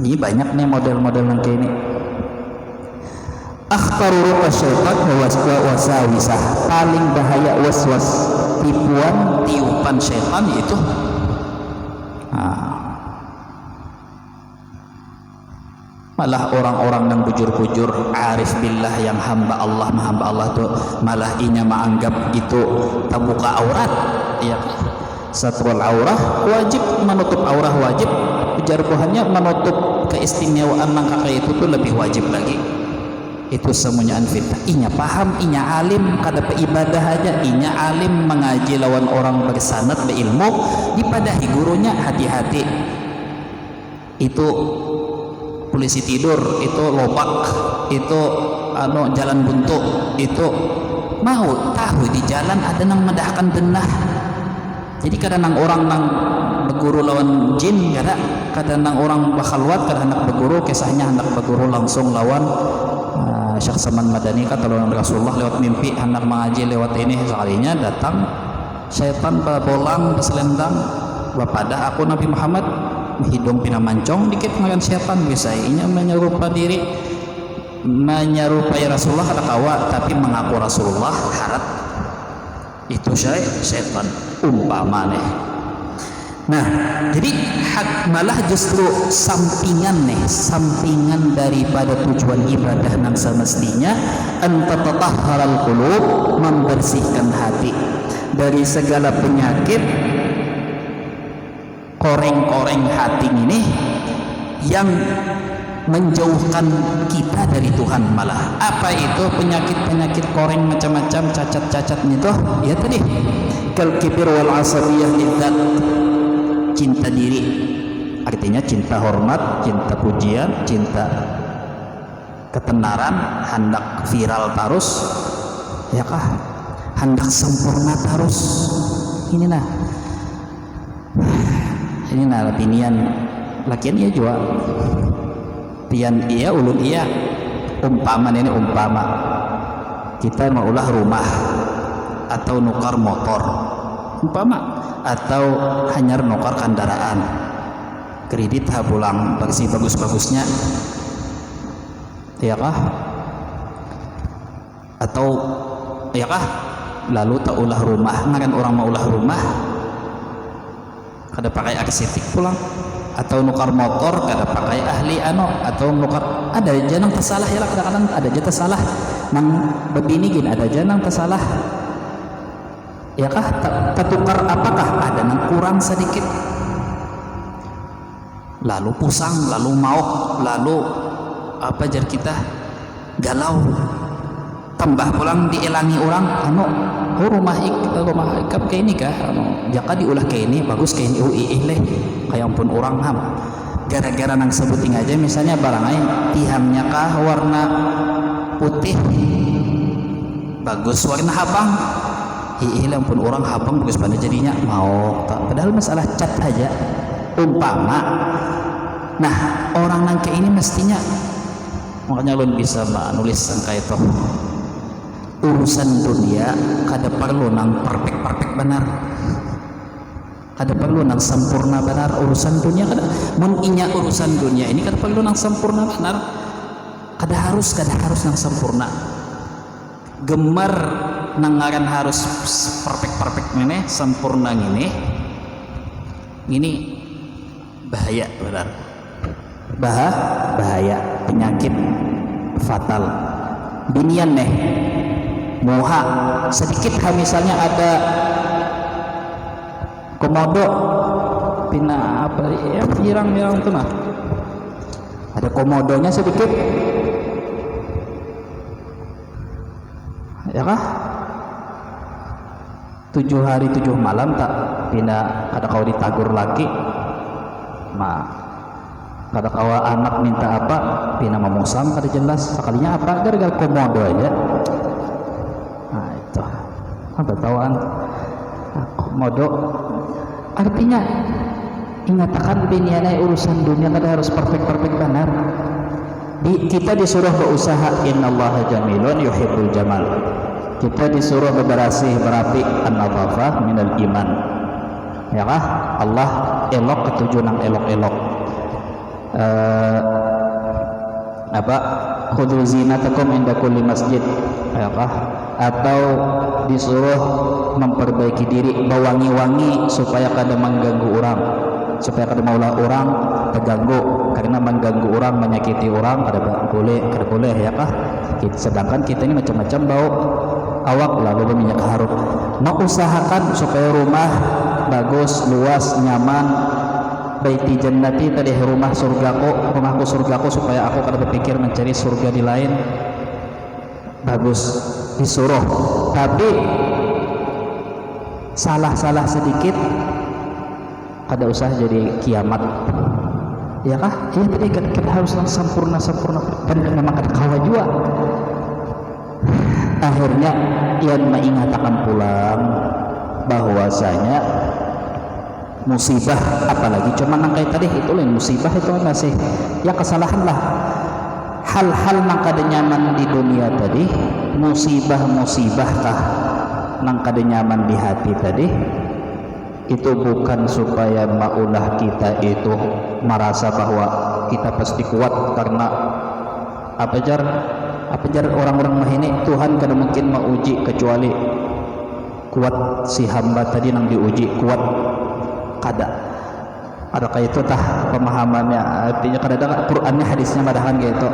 Ini banyak nih model-model yang kayak ini. Akhtaru syaitan wasawisah, paling bahaya waswas, tiupan syaitan itu. Malah orang-orang yang bujur-bujur arif billah, yang hamba Allah tuh malah inya menganggap itu terbuka aurat. Ya, satrul aurah wajib, menutup aurah wajib, ujar Tuhannya menutup keistimewaan nangka itu tuh lebih wajib lagi. Itu semuanya fitnah. Inya paham, inya alim, kada ibadah aja inya alim, mengaji lawan orang bersanad berilmu, dipadahi gurunya hati-hati. Itu polisi tidur, itu lobak, itu jalan buntu, itu mau tahu di jalan ada nang medahkan denah. Jadi kadang nang orang nang berguru lawan jin, kadang nang orang bakhalwat, kadang hendak berguru, kisahnya hendak berguru langsung lawan Syekh Saman Madani, kata lawan Rasulullah lewat mimpi hendak mengaji lewat ini, sekalinya datang syaitan bolang berselendang, bapadah aku Nabi Muhammad, hidung pina mancong dikit ngaran syaitan, biasanya menyerupai Rasulullah kada kawa, tapi mengaku Rasulullah harap itu syaitan umpama nih. Nah, jadi malah justru sampingan daripada tujuan ibadah nang semestinya antatahharal qulub, membersihkan hati dari segala penyakit koreng-koreng hati ini yang menjauhkan kita dari Tuhan. Malah apa itu penyakit koreng macam-macam, cacat-cacatnya itu ya tadi kal kibir wal asabiyah lidzat, cinta diri, artinya cinta hormat, cinta pujian, cinta ketenaran, hendak viral terus, ya kah, hendak sempurna terus. Ini nah binian lakian iya juga pian iya ulun iya, umpama kita mau ulah rumah atau nukar motor umpama, atau hanya nukar kendaraan kredit pulang versi bagus-bagusnya, ya kah, atau ya kah, lalu tak ulah rumah ngaran orang mau ulah rumah kada pakai aksetik pulang, atau nukar motor kada pakai ahli atau nukar, ada janang tersalah ya lah, kadang-kadang ada aja tersalah nang begini gini, ada janang tersalah ya kah, tertukar apakah ada nang kurang sedikit, lalu pusang, lalu mau, lalu apa jar kita galau, tambah pulang dielangi orang rumah ikap kayak ini kah, jaka diulah kayak ini bagus kayak ini leh kayak ampun orang ham gara-gara nang sebuting aja misalnya barang lain tihamnya kah warna putih bagus warna habang, ampun orang habang bagus pada jadinya mau tak, padahal masalah cat aja umpama. Nah orang nang kayak ini mestinya, makanya lu bisa nulis angka itu urusan dunia kada perlu nang perfect benar, kada perlu nang sempurna benar. Urusan dunia kada mun inya urusan dunia ini kada perlu nang sempurna benar, kada harus nang sempurna, gemar nangaran harus perfect meneh sempurna ini bahaya benar, bahaya penyakit fatal binian nih moha sedikit misalnya ada komodo pina apa ya pirang itu nah ada komodonya sedikit ya kah 7 hari 7 malam tak pina kada kau ditagur lagi kada kawa anak minta apa pina memusang kada jelas sekalinya apa gara-gara komodo aja. Nah itu apa tawaan komodo artinya ingatakan binianai urusan dunia kada harus perfect benar. Kita disuruh berusaha, innallaha jamilun yuhibbul jamal, kita disuruh berapi an-nadhafah minal iman, ya kah, Allah elok ketujuh nang elok-elok khudhu zinatakum inda kulli masjid, ya kah, atau disuruh memperbaiki diri bawangi-wangi supaya kada mengganggu orang, supaya kada maulah orang terganggu, karena mengganggu orang menyakiti orang kada boleh ya kah. Sedangkan kita ini macam-macam bau awak lalu minyak harum. Usahakan supaya rumah bagus, luas, nyaman, baiti jannati tadi rumahku surgaku, supaya aku kada berpikir mencari surga di lain. Bagus disuruh, tapi salah sedikit kada usah jadi kiamat, ya kah? Ya tadi kada harus sempurna dan memang kada kawa juga. Akhirnya ia mengatakan pulang bahwasanya musibah, apalagi cuma nang kayak tadi itu lain musibah, itu masih ya kesalahan lah. Hal-hal nang kada nyaman di dunia tadi, musibah kah nang kada nyaman di hati tadi, itu bukan supaya maulah kita itu merasa bahwa kita pasti kuat, karena apa jar orang-orang mah ini Tuhan kada mungkin mauji kecuali kuat si hamba tadi nang diuji kuat kada. Adakah itu tah pemahamannya? Artinya kadang-kadang Qur'annya hadisnya madahan gitu.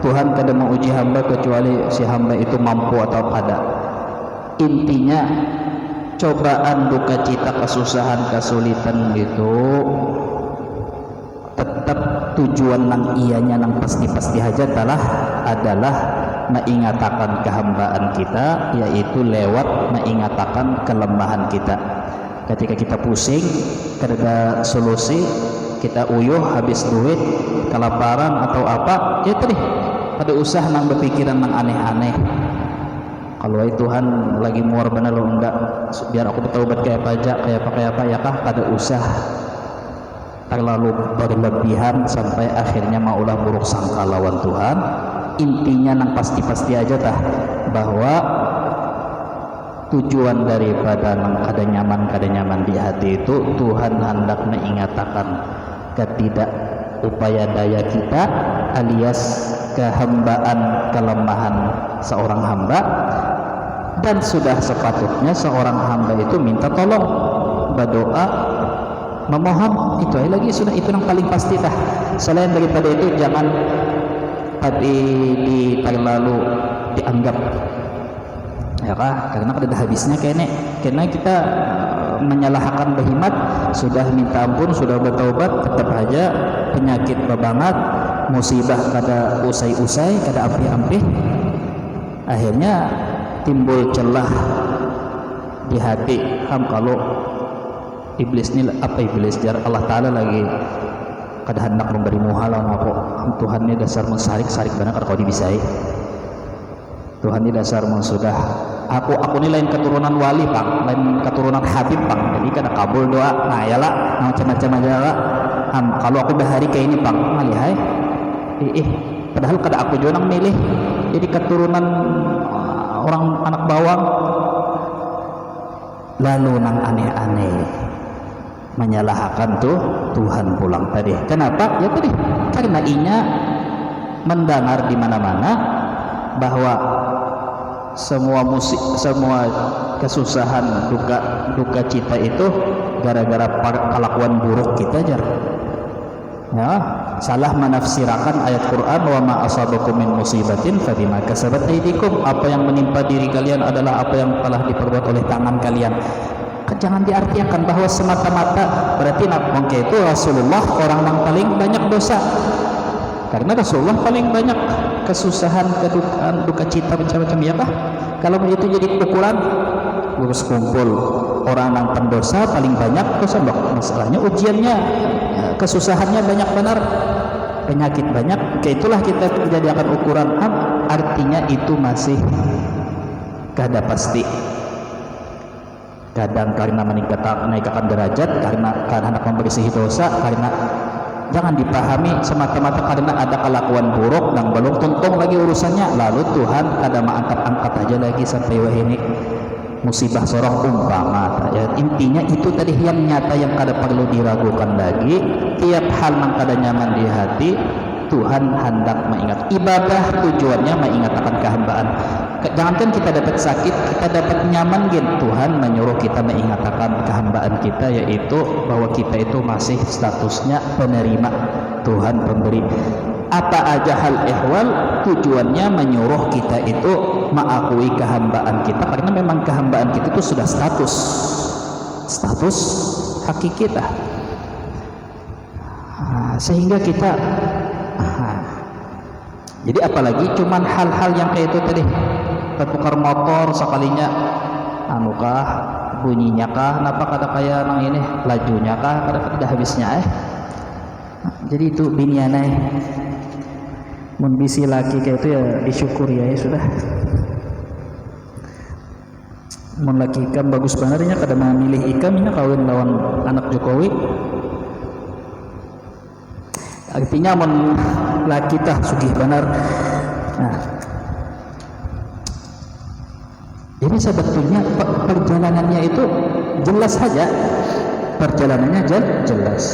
Tuhan kada menguji hamba kecuali si hamba itu mampu atau kada. Intinya cobaan, duka cita, kesusahan, kesulitan gitu tetap tujuan nang ianya nang pasti-pasti aja adalah mengingatakan kehambaan kita, yaitu lewat mengingatakan kelemahan kita. Ketika kita pusing, kada solusi, kita uyuh, habis duit, kelaparan atau apa, ya tadi pada usah nang berpikiran nang aneh-aneh. Kalau Tuhan lagi muar benar lo enggak, biar aku bertaubat kayak apa ya kah, kada usah terlalu berlebihan sampai akhirnya maulah buruk sangka lawan Tuhan. Intinya nang pasti-pasti aja tah bahwa tujuan daripada nang kada nyaman di hati itu Tuhan hendak mengingatakan ketidak upaya daya kita alias kehambaan, kelemahan seorang hamba, dan sudah sepatutnya seorang hamba itu minta tolong, berdoa, memohon. Itu aja lagi sudah, itu yang paling pasti tah. Selain daripada itu jangan terlalu dianggap ya kah, karena kada habisnya karena kita menyalahkan berhimat, sudah minta ampun, sudah bertaubat, tetap aja penyakit babangat, musibah kada usai-usai, kada ampih-ampih, akhirnya timbul celah di hati. Kalau iblis ni jar Allah Ta'ala lagi kada hendak memberi muhalan aku, Tuhan ni dasar mensarik-sarik benar kada kau dibisai. Tuhan ini dasar sudah aku ni lain keturunan wali Bang, lain keturunan Habib Bang, jadi kada kabul doa. Nah yalah macam-macam aja lah. Kalau aku bahari kayak ini Bang, malihai padahal kada aku juga nang milih jadi keturunan orang anak bawang, lalu nang aneh-aneh menyalahkan tuh Tuhan pulang tadi. Kenapa? Ya tadi karena inya mendengar di mana-mana bahwa semua kesusahan, duka cita itu gara-gara kelakuan buruk kita jar. Ya, salah menafsirkan ayat Quran, wa ma asabakum min musibatin fabima kasabat aydikum. Apa yang menimpa diri kalian adalah apa yang telah diperbuat oleh tangan kalian. Jangan diartikan bahwa semata-mata berarti mungkin itu Rasulullah orang yang paling banyak dosa, karena Rasulullah paling banyak kesusahan, kedukaan, duka cita, macam-macam ya kah? Kalau itu jadi ukuran, harus kumpul orang yang pendosa paling banyak dosa. Masalahnya ujiannya, kesusahannya banyak benar, penyakit banyak. Itulah kita jadikan ukuran. Artinya itu masih kada pasti. Kadang karena menaikkan derajat, karena hendak membersih dosa, karena jangan dipahami semata-mata karena ada kelakuan buruk dan belum tuntung lagi urusannya, lalu Tuhan kada angkat aja lagi sampai wah ini musibah sorong umpama. Ya, intinya itu tadi yang nyata, yang kada perlu diragukan lagi. Tiap hal yang kada nyaman di hati, Tuhan hendak mengingat. Ibadah tujuannya mengingatkan kehambaan. Jangankan kita dapat sakit, kita dapat nyaman Tuhan menyuruh kita mengingatkan kehambaan kita, yaitu bahwa kita itu masih statusnya penerima, Tuhan pemberi. Apa aja hal ehwal, tujuannya menyuruh kita itu mengakui kehambaan kita, karena memang kehambaan kita itu sudah status hakiki kita. Sehingga kita jadi apalagi cuman hal-hal yang kayak itu tadi, tertukar motor sekalinya anukah, bunyinya kah, kenapa kada kayak nang ini, lajunya kah, kada habisnya jadi itu binianai mun bisi laki kayak itu ya disyukuri ya sudah. Mun laki ikam bagus banarnya kada memilih ikam ini kawin lawan anak Jokowi. Artinya mun laki tah sugih benar. Nah, jadi sebetulnya perjalanannya itu jelas saja, perjalanannya jelas.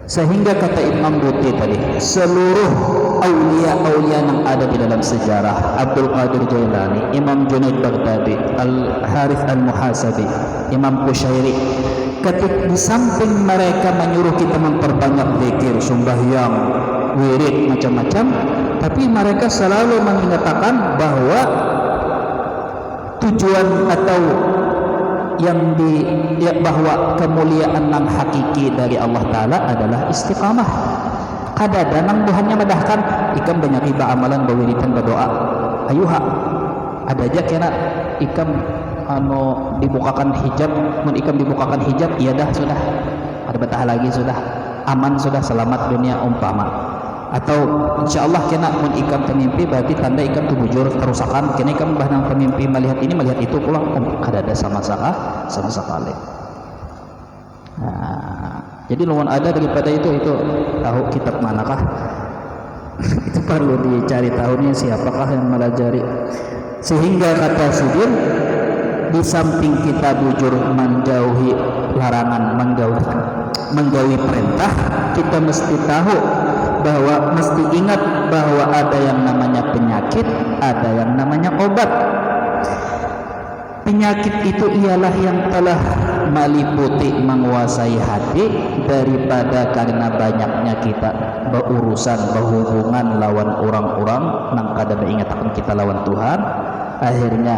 Sehingga kata Imam Buti tadi, seluruh aulia yang ada di dalam sejarah, Abdul Qadir Jailani, Imam Junaid Baghdadi, Al Harith Al Muhasabi, Imam Qushairi, ketika di samping mereka menyuruh kita memperbanyak zikir, sembahyang, wirid, macam-macam, tapi mereka selalu mengatakan bahwa tujuan atau bahwa kemuliaan yang hakiki dari Allah Ta'ala adalah istiqamah. Kadada nang buhannya madahkan ikam banyak iba amalan bawiritan berdoa ayuha ada aja kena ikam dibukakan hijab, mun ikam dibukakan hijab iya dah sudah ada betah lagi sudah aman sudah selamat dunia umpama, atau insyaallah kena mun ikam pemimpi berarti tanda ikam tu bujur kerusakan kena ikam bahnang pemimpi melihat ini melihat itu pulang kadada sama sekali. Jadi lawan ada daripada itu tahu kitab manakah? Itu perlu dicari tahunya siapakah yang melajari. Sehingga kata Sudir, di samping kita bujur menjauhi larangan, menjauhi perintah, kita mesti tahu bahwa mesti ingat bahwa ada yang namanya penyakit, ada yang namanya obat. Penyakit itu ialah yang telah meliputi menguasai hati daripada karena banyaknya kita berurusan berhubungan lawan orang-orang nang kada mengatakan kita lawan Tuhan, akhirnya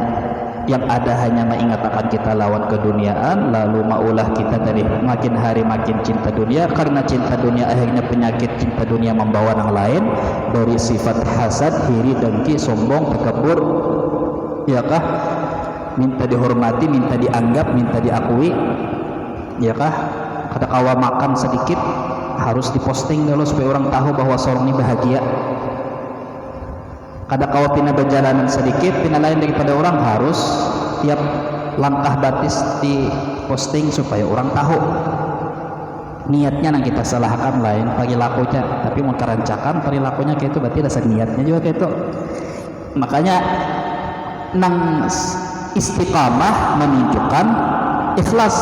yang ada hanya mengatakan kita lawan keduniaan, lalu maulah kita dari makin hari makin cinta dunia, karena cinta dunia akhirnya penyakit cinta dunia membawa yang lain dari sifat hasad, iri, dengki, sombong, takabur, ya kah? Minta dihormati, minta dianggap, minta diakui, ya kah? Kada kawa makan sedikit harus diposting dulu supaya orang tahu bahwa seorang ini bahagia. Kada kawa pina berjalanan sedikit, pina lain daripada orang harus tiap langkah batis diposting supaya orang tahu. Niatnya nang kita salahkan lain perilakunya, tapi mau kerancakan perilakunya kayak itu berarti dasar niatnya juga kayak itu. Makanya nang istiqamah menunjukkan ikhlas,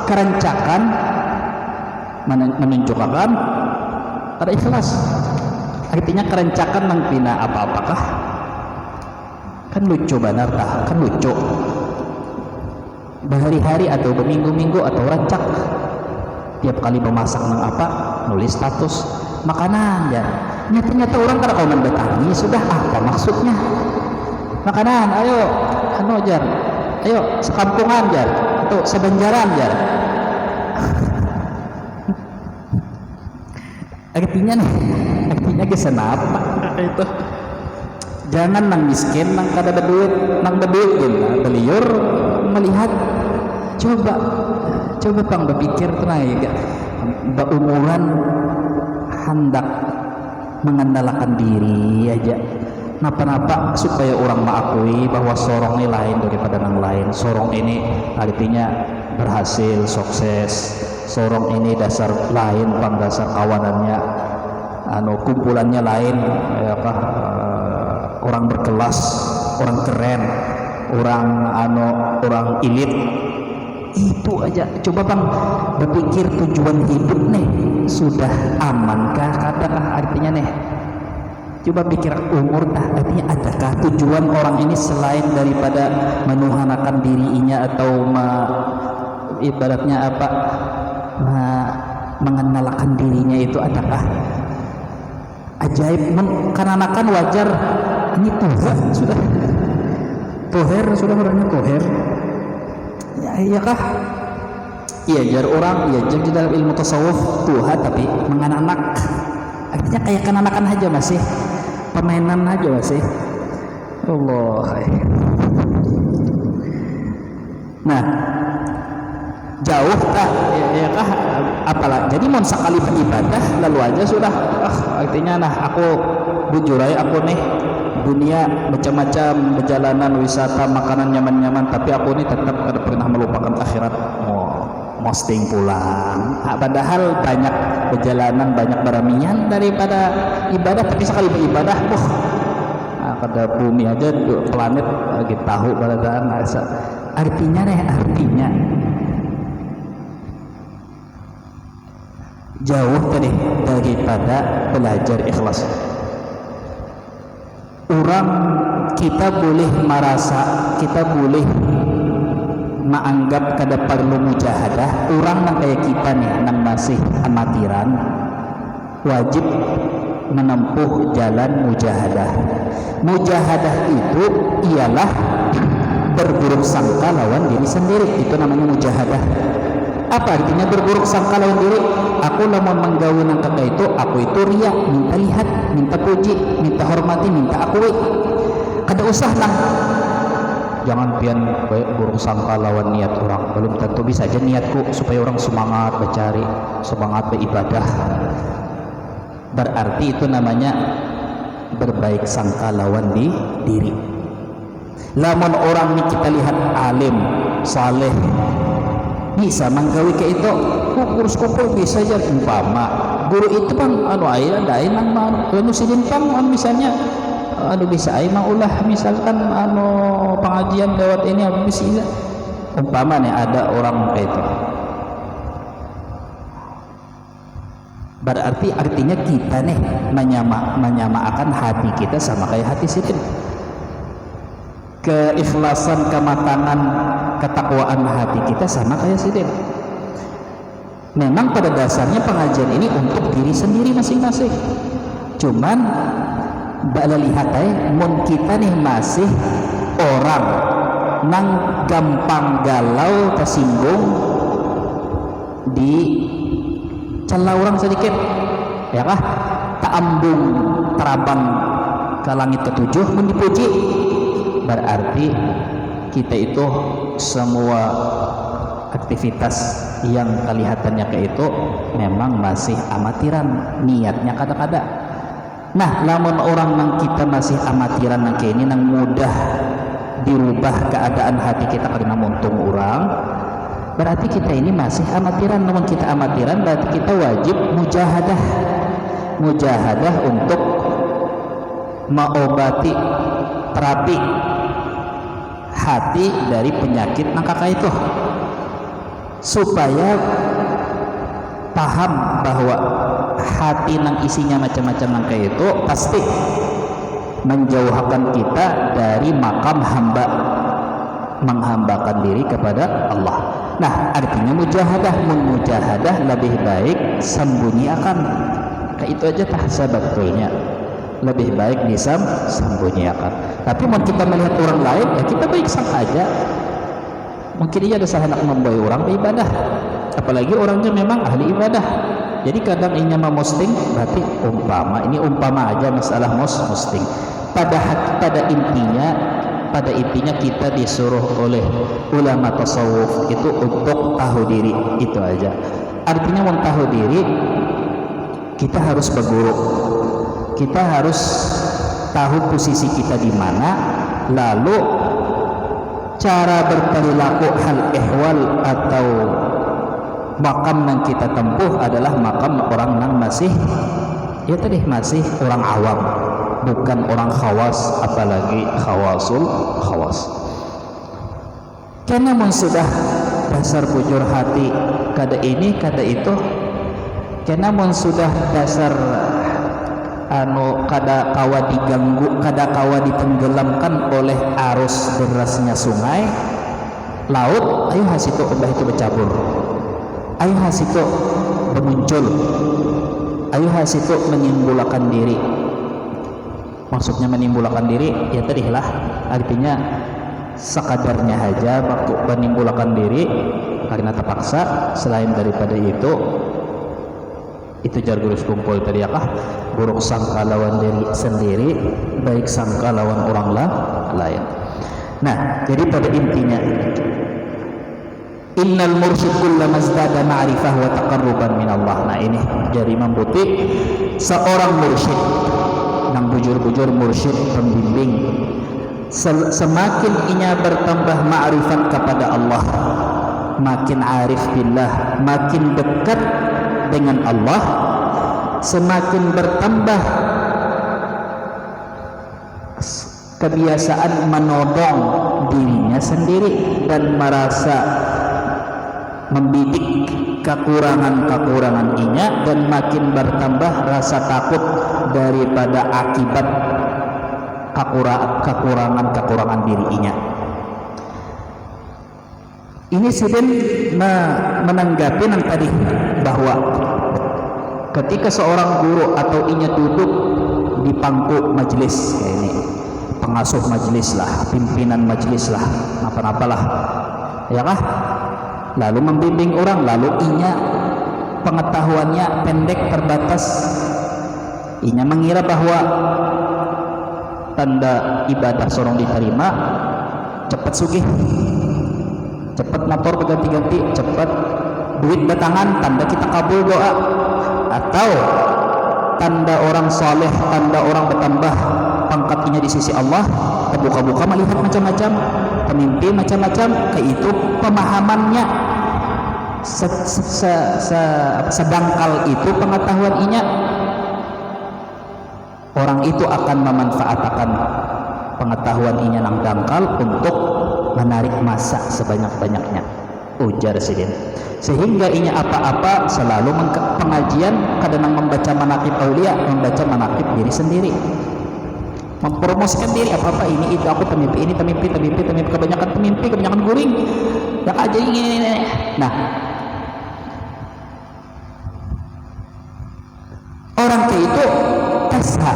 kerancakan menunjukkan ada ikhlas. Artinya kerancakan nang pina apa-apakah kan lucu benar tah, kan lucu berhari-hari atau berminggu-minggu atau rancak tiap kali memasak nang apa nulis status makanan ya nyata-nyata orang kada kauman bertani sudah apa maksudnya makanan ayo jar ayo sekampungan jar atau sebanjaran jar artinya kesenapa itu jangan nang miskin nang kada ada duit nang berduit beliur melihat coba pang berpikir tenaga berumuran hendak mengandalkan diri aja napa-napa supaya orang mengakui bahwa sorong ini lain daripada yang lain. Sorong ini artinya berhasil, sukses. Sorong ini dasar lain, pang dasar kawanannya, kumpulannya lain, orang berkelas, orang keren, orang elit. Itu aja. Coba bang berpikir tujuan hidup nih sudah amankah? Katakah artinya nih? Coba pikir umur artinya adakah tujuan orang ini selain daripada menuhanakan dirinya atau ibaratnya apa mengenalkan dirinya itu adakah ajaib karena wajar ini Tuhan sudah orangnya koher ya iya kah iya jar orang iya jar di dalam ilmu tasawuf Tuhan tapi menganak artinya kayak kanakan aja masih permainan aja masih Allah. Nah jauh kah ya kah apalah jadi mau sekali beribadah lalu aja sudah artinya aku bujur aja aku nih dunia macam-macam perjalanan wisata makanan nyaman-nyaman tapi aku nih tetap kada pernah melupakan akhirat posting pulang padahal banyak perjalanan banyak baramian daripada ibadah tapi sekali beribadah pada bumi aja planet lagi tahu baladaan artinya jauh tadi daripada belajar ikhlas. Orang kita boleh merasa kita boleh menganggap kada perlu mujahadah, orang yang kayak kita nih yang masih amatiran wajib menempuh jalan mujahadah. Mujahadah itu ialah berburuk sangka lawan diri sendiri, itu namanya mujahadah. Apa artinya berburuk sangka lawan diri? Aku lamun menggawe nang kakak itu, aku itu riak, minta lihat, minta puji, minta hormati, minta akui. Kada usah lah, jangan pian buruk sangka lawan niat orang. Belum tentu bisa aja niatku supaya orang semangat mencari, semangat beribadah. Berarti itu namanya berbaik sangka lawan di diri. Lamun orang ini kita lihat alim, saleh, bisa menggawi ke itu, kurus kumpul bisa aja umpama. Guru itu bang, ayah ada nang anu sidin pang, misalnya, bisa ayah ulah misalkan pengajian lewat ini bisa. Umpama nih ada orang kayak itu. Berarti artinya kita nih menyamakan hati kita sama kayak hati sidin. Keikhlasan, kematangan, ketakwaan hati kita sama kayak sidin. Memang pada dasarnya pengajian ini untuk diri sendiri masing-masing. Cuman bala lihat mun kita nih masih orang nang gampang galau tersinggung di celah orang sedikit, ya kah? Taambung terabang ke langit ketujuh mun dipuji, berarti kita itu semua aktivitas yang kelihatannya kayak itu memang masih amatiran, niatnya kada-kada. Nah, lamun orang yang kita masih amatiran yang kayak ini, yang mudah dirubah keadaan hati kita karena muntung orang, berarti kita ini masih amatiran. Namun kita amatiran berarti kita wajib mujahadah. Mujahadah untuk mengobati, terapi hati dari penyakit nangkaka itu, supaya paham bahwa hati nang isinya macam-macam nangka itu pasti menjauhkan kita dari makam hamba, menghambakan diri kepada Allah. Nah, artinya mujahadah, mujahadah lebih baik sembunyikan. Kayak itu aja tah sebetulnya. Lebih baik disembunyikan. Tapi mau kita melihat orang lain, ya kita baik sangka aja. Mungkin dia ada salah nak membawa orang beribadah. Apalagi orangnya memang ahli ibadah. Jadi kadang ini memosting, berarti umpama aja masalah posting. Pada intinya kita disuruh oleh ulama tasawuf itu untuk tahu diri, itu aja. Artinya mau tahu diri, kita harus berguru. Kita harus tahu posisi kita di mana, lalu cara berperilaku hal ehwal atau makam yang kita tempuh adalah makam orang yang masih orang awam, bukan orang khawas, apalagi khawasul khawas. Karena sudah dasar bujur hati kada ini kada itu, karena sudah dasar kada kawa diganggu, kada kawa ditenggelamkan oleh arus derasnya sungai laut, ayo hasitu ubah itu bercabur, ayo hasitu bermuncul, ayo hasitu menimbulkan diri. Maksudnya menimbulkan diri ya tadilah artinya sekadarnya aja waktu menimbulkan diri karena terpaksa. Selain daripada itu jar gurus kumpul tadi akah buruk sangka lawan diri sendiri, baik sangka lawan orang lain. Nah, jadi pada intinya innal mursyid kullama izdada ma'rifah wa taqarruban min Allah. Nah, ini jadi membuti seorang mursyid nang bujur-bujur mursyid pembimbing, semakin inya bertambah ma'rifat kepada Allah, makin arif billah, makin dekat dengan Allah, semakin bertambah kebiasaan menodong dirinya sendiri dan merasa membidik kekurangan-kekurangan inya, dan makin bertambah rasa takut daripada akibat kekurangan-kekurangan diri inya. Ini sedang menanggapi yang tadi, bahwa ketika seorang guru atau inya duduk di pangku majelis, kayak ini pengasuh majelis lah, pimpinan majelis lah, apa-apalah, ya kah? Lalu membimbing orang, lalu inya pengetahuannya pendek, terbatas, inya mengira bahwa tanda ibadah seorang diterima cepat sugih, cepat motor berganti-ganti, cepat duit datangan, tanda kita kabul doa, atau tanda orang soleh, tanda orang bertambah pangkatnya di sisi Allah, terbuka-buka melihat macam-macam, pemimpi macam-macam, kayak itu pemahamannya sedangkal itu pengetahuan inya, orang itu akan memanfaatkan pengetahuan inya nang dangkal untuk menarik masa sebanyak-banyaknya, ujar sidin. Sehingga inya apa-apa selalu pengajian kadang membaca manaqib aulia, membaca manaqib diri sendiri, mempromosikan diri, apa-apa ini itu aku pemimpi ini, pemimpi kebanyakan guring yang aja ini. Nah, orang kayak itu tasha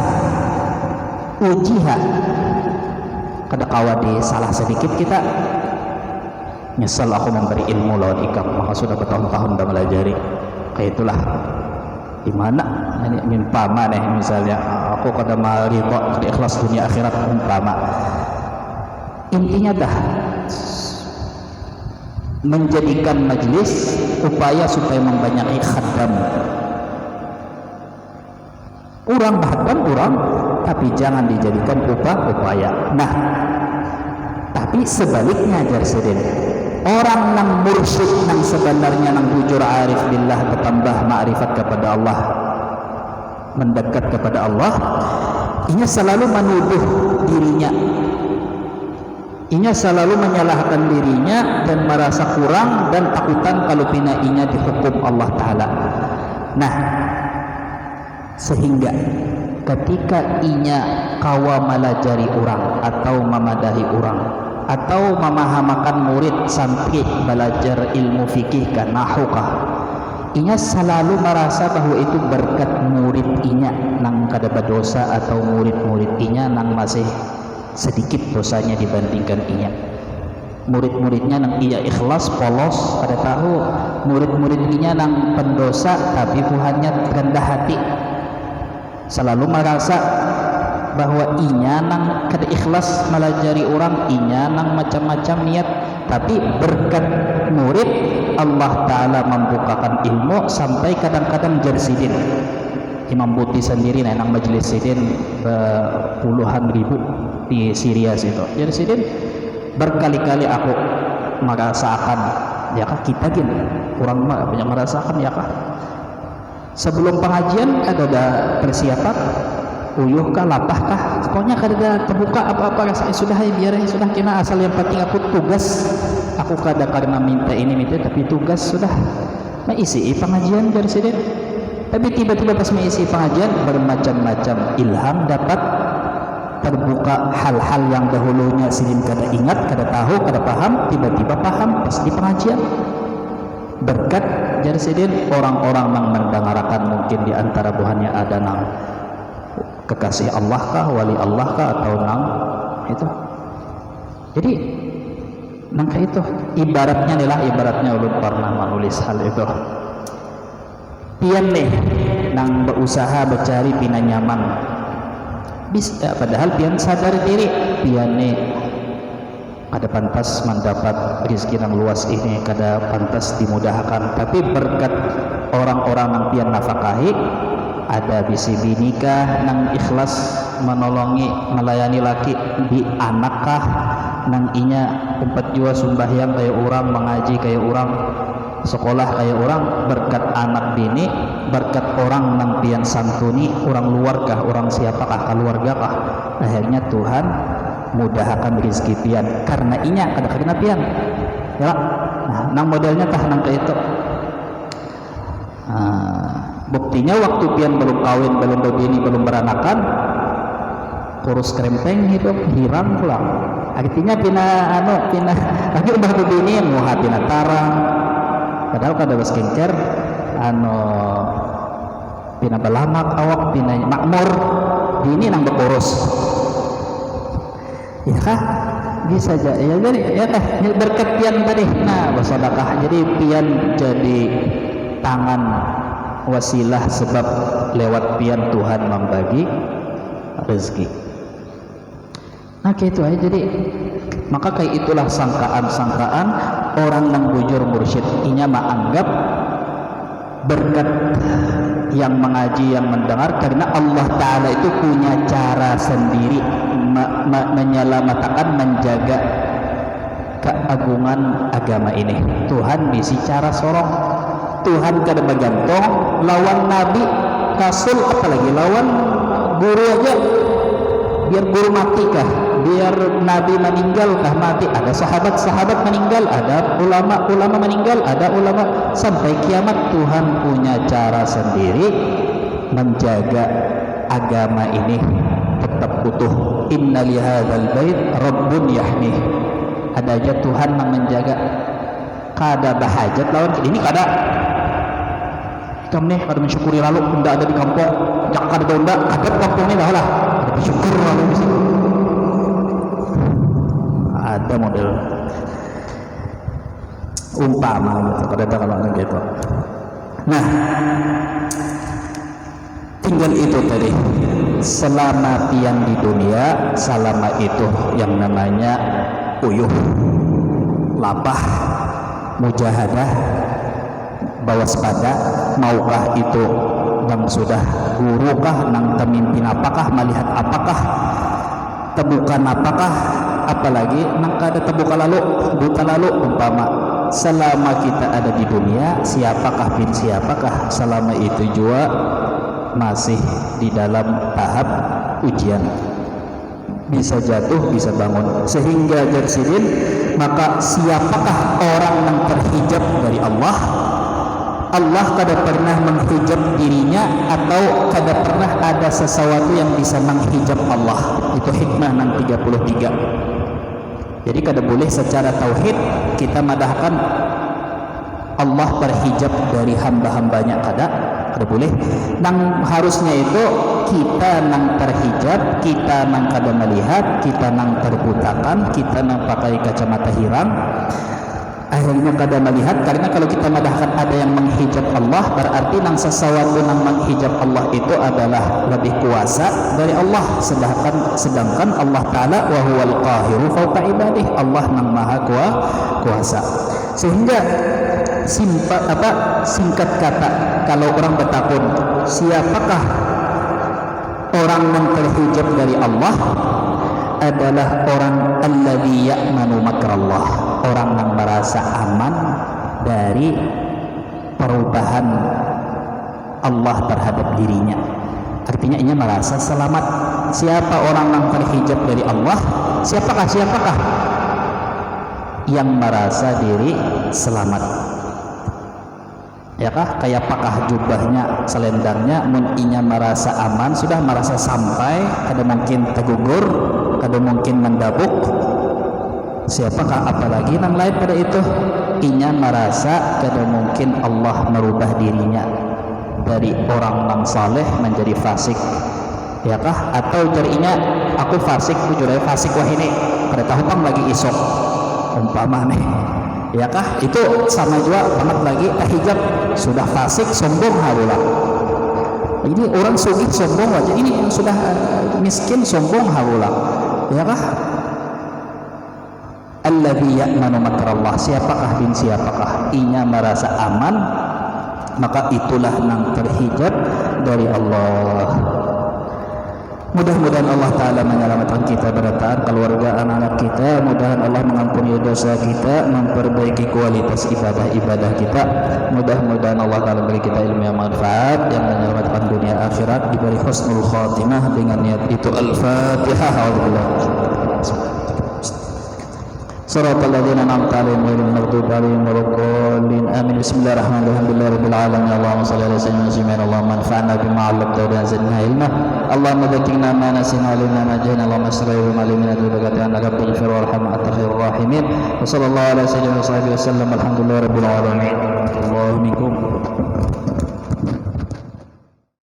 ujiha, kada kawadi salah sedikit kita nyesal aku memberi ilmu lawan ikam, maka sudah bertahun-tahun dah melajari. Kayak itulah gimana ini mimpama nih, misalnya aku kada marito, kada ikhlas dunia akhirat, mimpama intinya dah menjadikan majlis upaya supaya membanyaki khaddam orang, bahkan orang, tapi jangan dijadikan upaya. Nah, tapi sebaliknya ajar sedin, orang nang mursyid nang sebenarnya nang bujur arif billah, bertambah ma'rifat kepada Allah, mendekat kepada Allah, inya selalu menuduh dirinya, inya selalu menyalahkan dirinya dan merasa kurang dan takutan kalau pina inya dihukum Allah Ta'ala. Nah, sehingga ketika inya kawa melajari orang atau memadahi orang atau memahamakan murid santri belajar ilmu fikih kan nahukah, inya selalu merasa bahwa itu berkat murid inya nang kada berdosa atau murid-murid inya nang masih sedikit dosanya dibandingkan inya. Murid-muridnya nang iya ikhlas polos, kada tahu murid-murid inya nang pendosa tapi Tuhannya rendah hati, selalu merasa bahwa inya nang kada ikhlas melajari orang, inya nang macam-macam niat, tapi berkat murid Allah Ta'ala membukakan ilmu sampai kadang-kadang jersidin Imam Buti sendiri nang majelis sidin puluhan ribu di Syria situ, jersidin berkali-kali aku merasakan, ya kah kita gini orang mah banyak merasakan, ya kah sebelum pengajian ada persiapan, uyuh kah, lapah kah, pokoknya kada terbuka apa-apa, rasa sudah biar sudah kena, asal yang penting aku tugas, aku kada karena minta ini minta, tapi tugas sudah mengisi pengajian dari sini. Tapi tiba-tiba pas mengisi pengajian bermacam-macam ilham dapat, terbuka hal-hal yang dahulunya sidin kada ingat, kada tahu, kada paham, tiba-tiba paham pas di pengajian. Berkat jadi sidin orang-orang yang mendengarkan, mungkin di antara buhannya ada nang kekasih Allah kah, wali Allah kah, atau nang itu. Jadi nang itu ibaratnya nih lah, ibaratnya ulun pernah menulis hal itu. Pian nih nang berusaha mencari pina nyaman, bisa padahal pian sadar diri pian nih kada pantas mendapat rezeki yang luas ini, kada pantas dimudahkan, tapi berkat orang-orang yang pian nafakahi, ada bisi binikah nang ikhlas menolongi melayani laki di anakkah nang inya umpat jua sumbahyang kayak orang, mengaji kayak orang, sekolah kayak orang, berkat anak bini, berkat orang nang pian santuni orang luar kah, orang siapakah, keluarga kah, akhirnya Tuhan mudahkan rezeki pian karena inya kada kena pian, ya. Nah, nang modelnya tah nang kayak itu. Buktinya waktu pian belum kawin, belum begini, belum beranakan, kurus krempeng hidup, hirang pulang. artinya pina lagi udah begini muha pina tarang padahal kada bas kencer pina balamak awak pina makmur dini nang bekurus ya kah bisa aja ya jadi ya kah berkat pian tadi nah bersedekah jadi pian jadi tangan wasilah sebab lewat pian Tuhan membagi rezeki. Nah kayak itu aja jadi maka kayak itulah sangkaan-sangkaan orang yang bujur mursyid inya menganggap berkat yang mengaji yang mendengar karena Allah Ta'ala itu punya cara sendiri menyelamatkan menjaga keagungan agama ini. Tuhan bisi cara sorong Tuhan kada bergantung lawan nabi rasul apalagi lawan guru aja biar guru mati kah biar nabi meninggal kah mati ada sahabat-sahabat meninggal ada ulama-ulama meninggal ada ulama sampai kiamat Tuhan punya cara sendiri menjaga agama ini tetap utuh. Inna lihadzal bait rabbun yahmih ada aja Tuhan yang menjaga kada bahajat lawan ini kada kamu nih kada mensyukuri lalu tidak ada di kampung jak kada donda ada kampung ini lah ada bersyukur lalu di sini ada model umpama gitu kada ada kalau gitu. Nah tinggal itu tadi selama pian di dunia selama itu yang namanya uyuh lapah mujahadah bawaspada maukah itu yang sudah gurukah nang pemimpin apakah melihat apakah tebukan apakah apalagi nang kada tebuka lalu buta lalu umpama selama kita ada di dunia siapakah bin siapakah selama itu juga masih di dalam tahap ujian bisa jatuh bisa bangun sehingga jersidin maka siapakah orang yang terhijab dari Allah kada pernah menghijab dirinya atau kada pernah ada sesuatu yang bisa menghijab Allah itu hikmah nang 33 jadi kada boleh secara tauhid kita madahkan Allah berhijab dari hamba-hambanya kada boleh nang harusnya itu kita nang terhijab kita nang kada melihat kita nang terbutakan kita nang pakai kacamata hiram akhirnya kada melihat karena kalau kita madahkan ada yang menghijab Allah berarti nang sesuatu nang menghijab Allah itu adalah lebih kuasa dari Allah sedangkan Allah Ta'ala wa huwal qahiru fawqa ibadih Allah nang maha kuasa sehingga singkat kata kalau orang bertakun siapakah orang yang terhijab dari Allah adalah orang alladzi ya'manu makrallah orang yang merasa aman dari perubahan Allah terhadap dirinya artinya ia merasa selamat. Siapa orang yang terhijab dari Allah siapakah yang merasa diri selamat ya kah kayak pakah jubahnya selendangnya mun inya merasa aman sudah merasa sampai kada mungkin tergugur kada mungkin mendabuk siapakah apalagi nang lain pada itu inya merasa kada mungkin Allah merubah dirinya dari orang yang saleh menjadi fasik ya kah atau jarinya aku fasik bujur fasik wah ini kada tahu pang lagi isok umpama nih ya kah itu sama juga amat lagi terhijab sudah fasik sombong haula ini orang sugih sombong aja ini yang sudah miskin sombong haula ya kah alladzi ya'manu makrallah siapakah bin siapakah inya merasa aman maka itulah nang terhijab dari Allah. Mudah-mudahan Allah Ta'ala menyelamatkan kita berataan keluarga anak-anak kita. Mudah-mudahan Allah mengampuni dosa kita, memperbaiki kualitas ibadah-ibadah kita. Mudah-mudahan Allah Ta'ala beri kita ilmu yang manfaat, yang menyelamatkan dunia akhirat, diberi husnul khatimah dengan niat itu. Al-Fatihah. صراط الذين أنعمت عليهم غير المغضوب عليهم ولا الضالين آمين. بسم الله الرحمن الرحيم الحمد لله رب العالمين اللهم صل على سيدنا محمد اللهم انفعنا بما علمتنا وزدنا علما اللهم ذكرنا ما نسينا وعلمنا ما جهلنا اللهم استر بما علمنا ذنوبنا انك انت الغفور الرحيم انت خير الراحمين وصلى الله على سيدنا وصحبه وسلم الحمد لله رب العالمين. الله منكم.